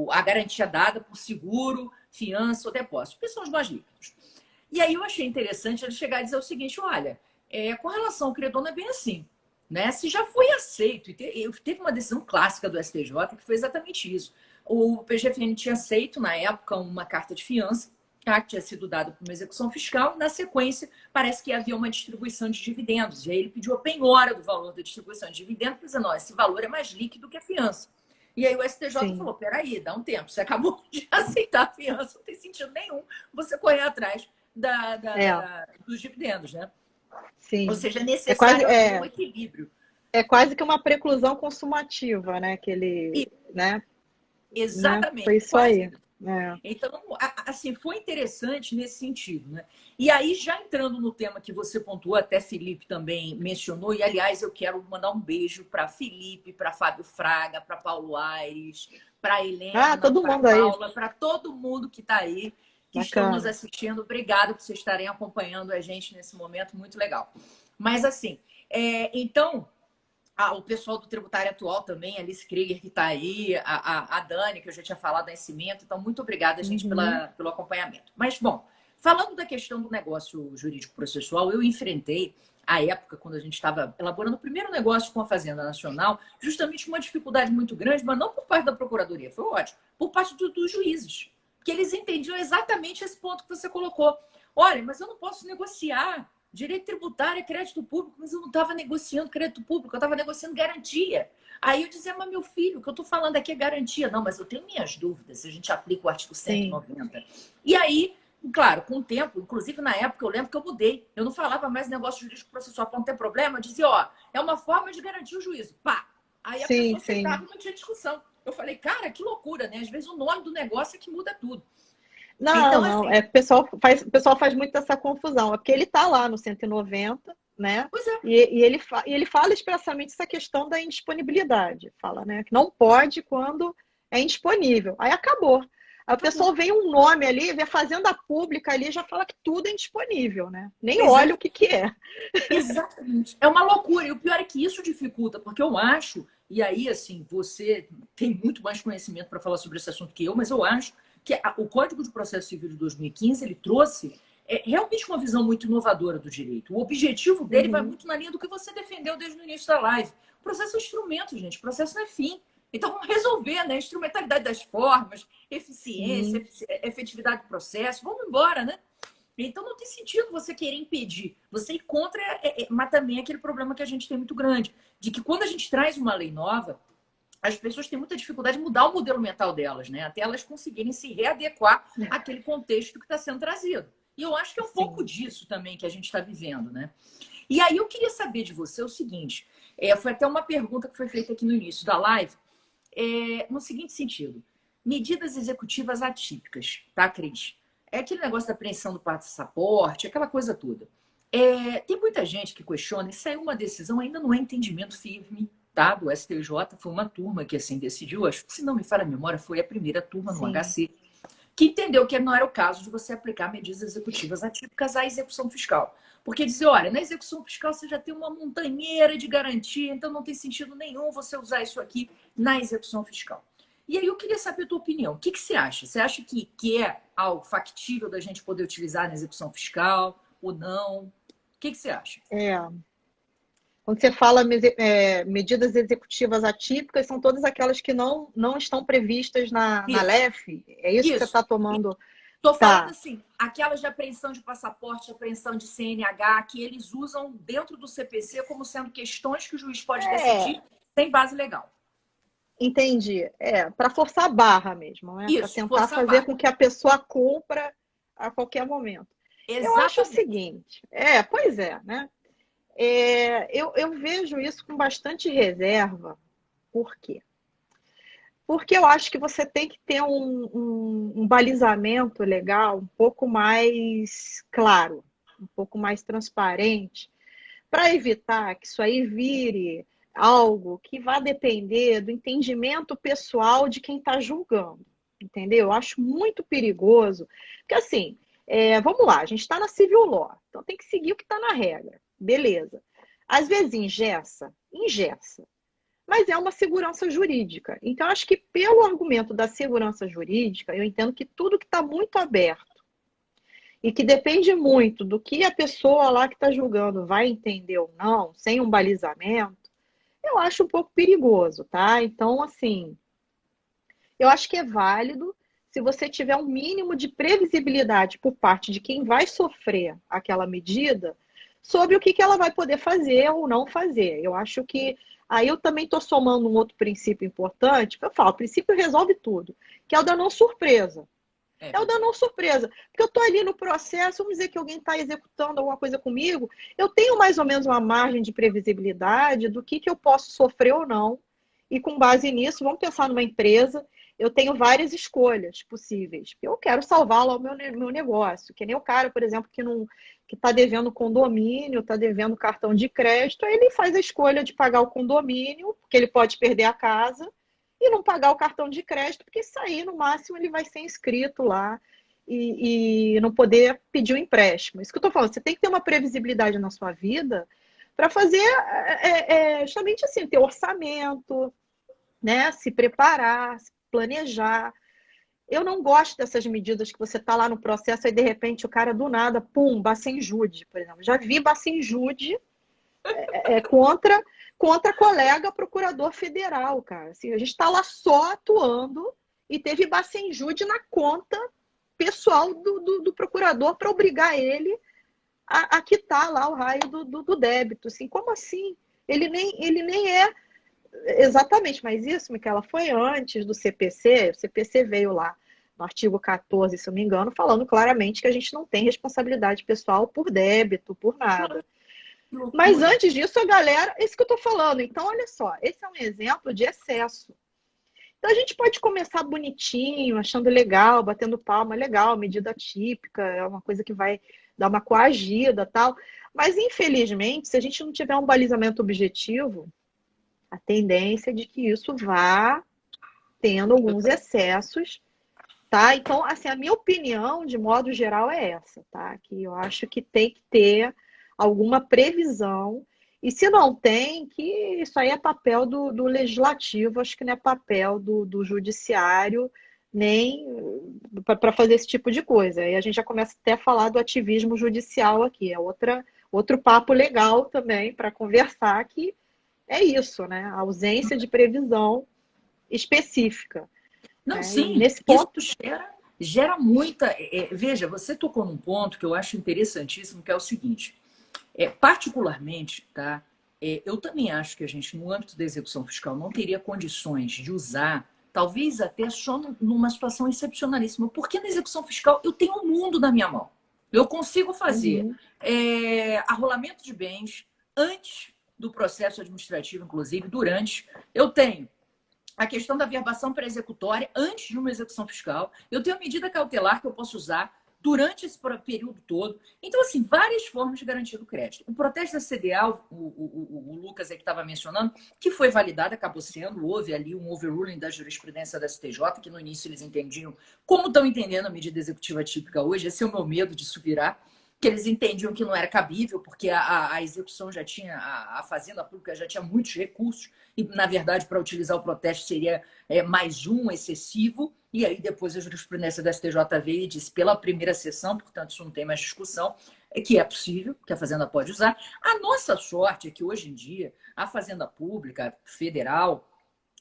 a garantia dada por seguro, fiança ou depósito, que são os mais líquidos. E aí eu achei interessante ele chegar a dizer o seguinte, olha, com relação ao credor não é bem assim. Né? Se já foi aceito, teve uma decisão clássica do STJ que foi exatamente isso. O PGFN tinha aceito, na época, uma carta de fiança, que tinha sido dada por uma execução fiscal, na sequência, parece que havia uma distribuição de dividendos, e aí ele pediu a penhora do valor da distribuição de dividendos, dizendo, não, esse valor é mais líquido que a fiança. E aí o STJ falou, peraí, dá um tempo, você acabou de aceitar a fiança, não tem sentido nenhum você correr atrás dos dividendos, né? Sim. Ou seja, é necessário haver um equilíbrio. É quase que uma preclusão consumativa, né? Que ele, né? Exatamente. Né? Foi isso aí. Então, assim, foi interessante nesse sentido, né? E aí, já entrando no tema que você pontuou, até Felipe também mencionou, e aliás, eu quero mandar um beijo para Felipe, para Fábio Fraga, para Paulo Aires, para Helena, para Paula, para todo mundo que está aí, que estão nos assistindo. Obrigada por vocês estarem acompanhando a gente nesse momento, muito legal. Mas, assim, então... o pessoal do Tributário Atual também, a Alice Krieger, que está aí, a Dani, que eu já tinha falado, Nascimento. Então, muito obrigada, gente, pelo acompanhamento. Mas, bom, falando da questão do negócio jurídico-processual, eu enfrentei, à época, quando a gente estava elaborando o primeiro negócio com a Fazenda Nacional, justamente uma dificuldade muito grande, mas não por parte da Procuradoria, foi ótimo, por parte dos juízes, porque eles entendiam exatamente esse ponto que você colocou. Olha, mas eu não posso negociar direito tributário é crédito público, mas eu não estava negociando crédito público, eu estava negociando garantia. Aí eu dizia, mas meu filho, o que eu estou falando aqui é garantia. Não, mas eu tenho minhas dúvidas se a gente aplica o artigo 190. E aí, claro, com o tempo, inclusive na época, eu lembro que eu mudei. Eu não falava mais negócio jurídico processual para não ter problema. Eu dizia, é uma forma de garantir o juízo. Pá! Aí a pessoa aceitava e não tinha discussão. Eu falei, cara, que loucura, né? Às vezes o nome do negócio é que muda tudo. Não, então, não. Assim, o pessoal faz muito essa confusão. É porque ele está lá no 190, né? Pois é. E ele fala expressamente essa questão da indisponibilidade. Fala, né? Que não pode quando é indisponível. Aí acabou. Aí o pessoal vê um nome ali, vê Fazenda Pública ali, já fala que tudo é indisponível, né? Nem olha o que é. Exatamente. É uma loucura. E o pior é que isso dificulta, porque eu acho, e aí, assim, você tem muito mais conhecimento para falar sobre esse assunto que eu, mas eu acho que o Código de Processo Civil de 2015 ele trouxe realmente uma visão muito inovadora do direito. O objetivo dele vai muito na linha do que você defendeu desde o início da live. O processo é instrumento, gente. O processo não é fim. Então, vamos resolver, né? Instrumentalidade das formas, eficiência, efetividade do processo. Vamos embora, né? Então, não tem sentido você querer impedir. Você ir contra, mas também aquele problema que a gente tem muito grande, de que quando a gente traz uma lei nova, as pessoas têm muita dificuldade de mudar o modelo mental delas, né? Até elas conseguirem se readequar àquele contexto que está sendo trazido. E eu acho que é um pouco disso também que a gente está vivendo, né? E aí eu queria saber de você o seguinte, foi até uma pergunta que foi feita aqui no início da live, no seguinte sentido. Medidas executivas atípicas, tá, Cris? É aquele negócio da apreensão do passaporte, aquela coisa toda. Tem muita gente que questiona, e saiu uma decisão, ainda não é entendimento firme, tá, do STJ, foi uma turma que assim decidiu, acho que se não me falha a memória, foi a primeira turma no Sim, HC, que entendeu que não era o caso de você aplicar medidas executivas atípicas à execução fiscal. Porque dizer, olha, na execução fiscal você já tem uma montanheira de garantia, então não tem sentido nenhum você usar isso aqui na execução fiscal. E aí eu queria saber a tua opinião. O que você acha? Você acha que é algo factível da gente poder utilizar na execução fiscal ou não? O você acha? é. Quando você fala medidas executivas atípicas, são todas aquelas que não estão previstas na Isso, LEF? É isso que você isso. está tomando? Estou falando Tá, assim, aquelas de apreensão de passaporte, apreensão de CNH, que eles usam dentro do CPC como sendo questões que o juiz pode decidir é, sem base legal. entendi. Para forçar a barra mesmo, né? Para Isso, tentar força a fazer com barra. que a pessoa cumpra a qualquer momento. Eu acho o Exatamente. seguinte, pois é, né? Eu vejo isso com bastante reserva. Por quê? Porque eu acho que você tem que ter um balizamento legal um pouco mais claro, um pouco mais transparente, para evitar que isso aí vire algo que vá depender do entendimento pessoal de quem está julgando, entendeu? Eu acho muito perigoso, porque assim, vamos lá, a gente está na civil law, então tem que seguir o que está na regra, beleza. Às vezes engessa, mas é uma segurança jurídica. Então, acho que pelo argumento da segurança jurídica, eu entendo que tudo que está muito aberto e que depende muito do que a pessoa lá que está julgando vai entender ou não, sem um balizamento, eu acho um pouco perigoso, tá? Então, assim, eu acho que é válido se você tiver um mínimo de previsibilidade por parte de quem vai sofrer aquela medida sobre o que ela vai poder fazer ou não fazer. Eu acho que aí eu também estou somando um outro princípio importante, porque eu falo, o princípio resolve tudo, que é o da não surpresa. É É o da verdade. não surpresa. Porque eu estou ali no processo, vamos dizer que alguém está executando alguma coisa comigo, eu tenho mais ou menos uma margem de previsibilidade do que eu posso sofrer ou não. E com base nisso, vamos pensar numa empresa, eu tenho várias escolhas possíveis. Eu quero salvar lá o meu negócio. Que nem o cara, por exemplo, que está devendo condomínio, está devendo cartão de crédito, aí ele faz a escolha de pagar o condomínio, porque ele pode perder a casa, e não pagar o cartão de crédito, porque isso aí, no máximo, ele vai ser inscrito lá e não poder pedir o um empréstimo. Isso que eu estou falando, você tem que ter uma previsibilidade na sua vida para fazer justamente assim, ter orçamento, né? Se preparar, se planejar. Eu não gosto dessas medidas que você está lá no processo e de repente o cara do nada, pum, Bacenjude, por exemplo. Já vi Bacenjude contra colega procurador federal, cara. Assim, a gente está lá só atuando e teve Bacenjude na conta pessoal do procurador para obrigar ele a quitar lá o raio do débito. Assim, como assim? Ele nem é exatamente, mas isso, Micaela, foi antes do CPC. O CPC veio lá no artigo 14, se eu não me engano, falando claramente que a gente não tem responsabilidade pessoal por débito, por nada. Que Mas loucura. antes disso, a galera, é isso que eu estou falando. Então, olha só, esse é um exemplo de excesso. Então, a gente pode começar bonitinho, achando legal, batendo palma, legal, medida típica, é uma coisa que vai dar uma coagida tal. Mas, infelizmente, se a gente não tiver um balizamento objetivo, a tendência é de que isso vá tendo alguns excessos, tá? Então, assim, a minha opinião, de modo geral, é essa, tá? Que eu acho que tem que ter alguma previsão. E se não tem, que isso aí é papel do legislativo, acho que não é papel do judiciário, nem para fazer esse tipo de coisa. Aí a gente já começa até a falar do ativismo judicial aqui, outro papo legal também para conversar, que é isso, né? A ausência de previsão específica. Não, Né? E sim, nesse isso ponto, gera muita. Veja, você tocou num ponto que eu acho interessantíssimo, que é o seguinte: particularmente, tá? Eu também acho que a gente, no âmbito da execução fiscal, não teria condições de usar, talvez até só numa situação excepcionalíssima, porque na execução fiscal eu tenho o mundo na minha mão. Eu consigo fazer uhum, arrolamento de bens antes do processo administrativo, inclusive durante. Eu tenho a questão da verbação pré-executória antes de uma execução fiscal. Eu tenho a medida cautelar que eu posso usar durante esse período todo. Então, assim, várias formas de garantir o crédito. O protesto da CDA, o Lucas aí que estava mencionando, que foi validado, acabou sendo, houve ali um overruling da jurisprudência da STJ, que no início eles entendiam como estão entendendo a medida executiva típica hoje. Esse é o meu medo de isso virar, que eles entendiam que não era cabível, porque a execução já tinha, a Fazenda Pública já tinha muitos recursos, e, na verdade, para utilizar o protesto seria mais um excessivo, e aí depois a jurisprudência da STJ veio e disse pela primeira sessão, portanto isso não tem mais discussão, que é possível, que a Fazenda pode usar. A nossa sorte é que hoje em dia a Fazenda Pública Federal,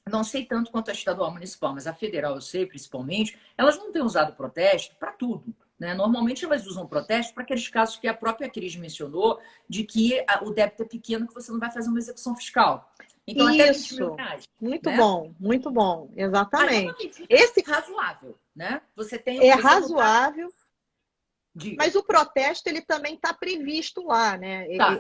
não sei tanto quanto a estadual municipal, mas a federal eu sei principalmente, elas não têm usado protesto para tudo. Né? Normalmente elas usam protesto para aqueles casos que a própria Cris mencionou, de que o débito é pequeno, que você não vai fazer uma execução fiscal. Então, até 20 mil Isso, reais. Né? muito bom, Aí é uma exatamente. medida Esse razoável. Né? é Você não está. razoável, Diga. mas o protesto ele também está previsto lá, né? Tá.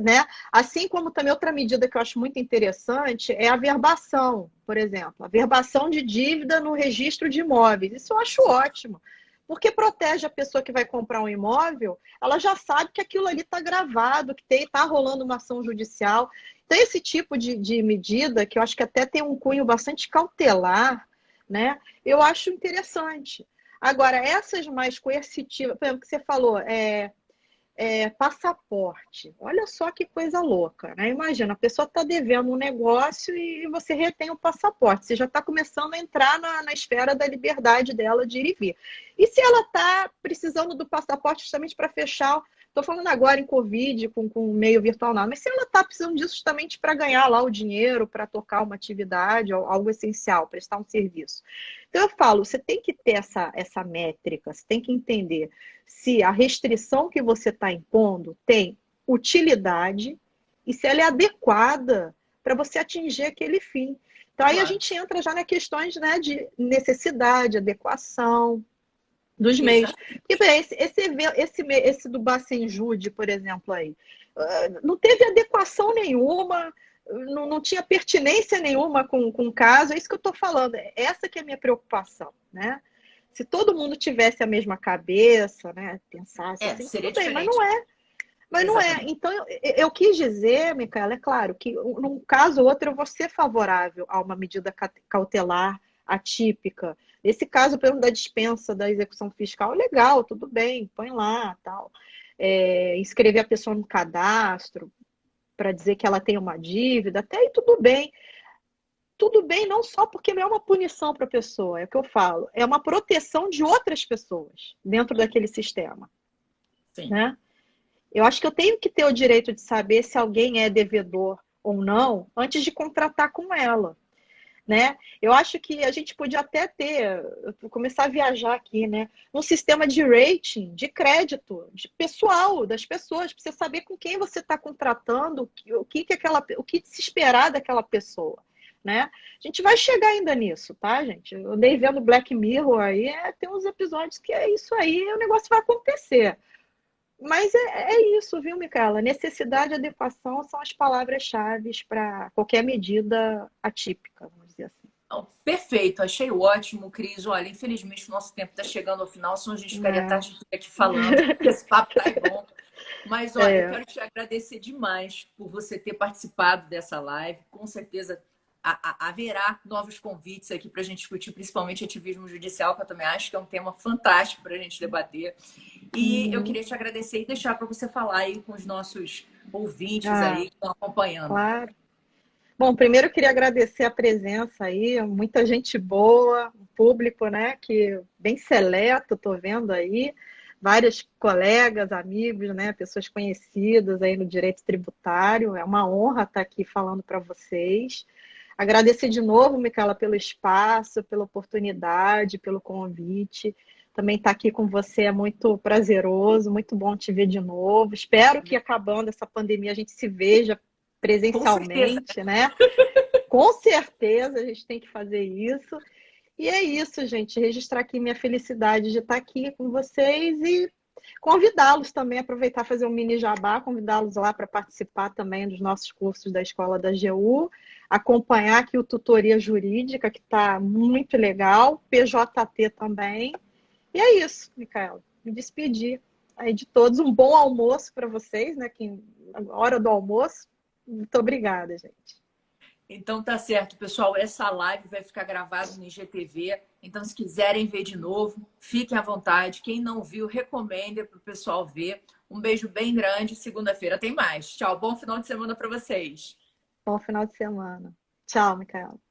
Né? Assim como também outra medida que eu acho muito interessante é a verbação, por exemplo, a verbação de dívida no registro de imóveis. Isso eu acho ótimo, porque protege a pessoa que vai comprar um imóvel, ela já sabe que aquilo ali está gravado, que está rolando uma ação judicial. Então, esse tipo de medida, que eu acho que até tem um cunho bastante cautelar, né? Eu acho interessante. Agora, essas mais coercitivas, por exemplo, que você falou, passaporte. Olha só que coisa louca, né? Imagina, a pessoa está devendo um negócio e você retém o passaporte. Você já está começando a entrar na esfera da liberdade dela de ir e vir. E se ela está precisando do passaporte justamente para fechar. Estou falando agora em Covid, com meio virtual, não, mas se ela está precisando disso justamente para ganhar lá o dinheiro, para tocar uma atividade, algo essencial, prestar um serviço. Então, eu falo, você tem que ter essa métrica, você tem que entender se a restrição que você está impondo tem utilidade e se ela é adequada para você atingir aquele fim. Então, aí a Claro. gente entra já nas questões, né, de necessidade, adequação dos meios. Exato. Porque esse do Bacenjude, por exemplo, aí, não teve adequação nenhuma, não tinha pertinência nenhuma com o caso, é isso que eu estou falando, essa que é a minha preocupação, né? Se todo mundo tivesse a mesma cabeça, né, pensasse assim, Seria tudo bem, mas diferente. não é. Mas não é. Exatamente. Então, eu quis dizer, Micaela, é claro, que num caso ou outro eu vou ser favorável a uma medida cautelar atípica. Nesse caso, por exemplo, da dispensa da execução fiscal, legal, tudo bem, põe lá, tal. Inscrever a pessoa no cadastro para dizer que ela tem uma dívida, até aí tudo bem. Tudo bem, não só porque não é uma punição para a pessoa, é o que eu falo, é uma proteção de outras pessoas dentro daquele sistema, Sim. né? Eu acho que eu tenho que ter o direito de saber se alguém é devedor ou não antes de contratar com ela, né? Eu acho que a gente podia até ter, começar a viajar aqui, né? Um sistema de rating, de crédito, de pessoal, das pessoas, para você saber com quem você está contratando, o que se esperar daquela pessoa, né? A gente vai chegar ainda nisso, tá, gente? Eu andei vendo Black Mirror aí, tem uns episódios que é isso aí, o negócio vai acontecer. Mas é isso, viu, Micaela? Necessidade e adequação são as palavras-chave para qualquer medida atípica, vamos dizer assim. Não, perfeito, achei ótimo, Cris. Olha, infelizmente o nosso tempo está chegando ao final, senão a gente ficaria a tarde inteira aqui falando, porque esse papo tá bom. Mas olha, eu É, quero te agradecer demais por você ter participado dessa live. Com certeza haverá novos convites aqui para a gente discutir, principalmente ativismo judicial, que eu também acho que é um tema fantástico para a gente debater. E eu uhum. queria te agradecer e deixar para você falar aí com os nossos ouvintes Ah, aí que estão acompanhando. claro. Bom, primeiro eu queria agradecer a presença aí, muita gente boa, um público, né, que bem seleto, estou vendo aí, vários colegas, amigos, né, pessoas conhecidas aí no direito tributário. É uma honra estar aqui falando para vocês. Agradecer de novo, Micaela, pelo espaço, pela oportunidade, pelo convite. Também estar aqui com você é muito prazeroso, muito bom te ver de novo. Espero que acabando essa pandemia a gente se veja Com certeza. presencialmente, né? Com certeza a gente tem que fazer isso. E é isso, gente. Registrar aqui minha felicidade de estar aqui com vocês e convidá-los também, aproveitar fazer um mini jabá, convidá-los lá para participar também dos nossos cursos da Escola da AGU, acompanhar aqui o Tutoria Jurídica, que está muito legal, PJT também. E é isso, Micaela. Me despedir aí de todos. Um bom almoço para vocês, né? Que hora do almoço. Muito obrigada, gente. Então tá certo, pessoal. Essa live vai ficar gravada no IGTV. Então, se quiserem ver de novo, fiquem à vontade. Quem não viu, recomenda para o pessoal ver. Um beijo bem grande. Segunda-feira tem mais. Tchau. Bom final de semana para vocês. Bom final de semana. Tchau, Micaela.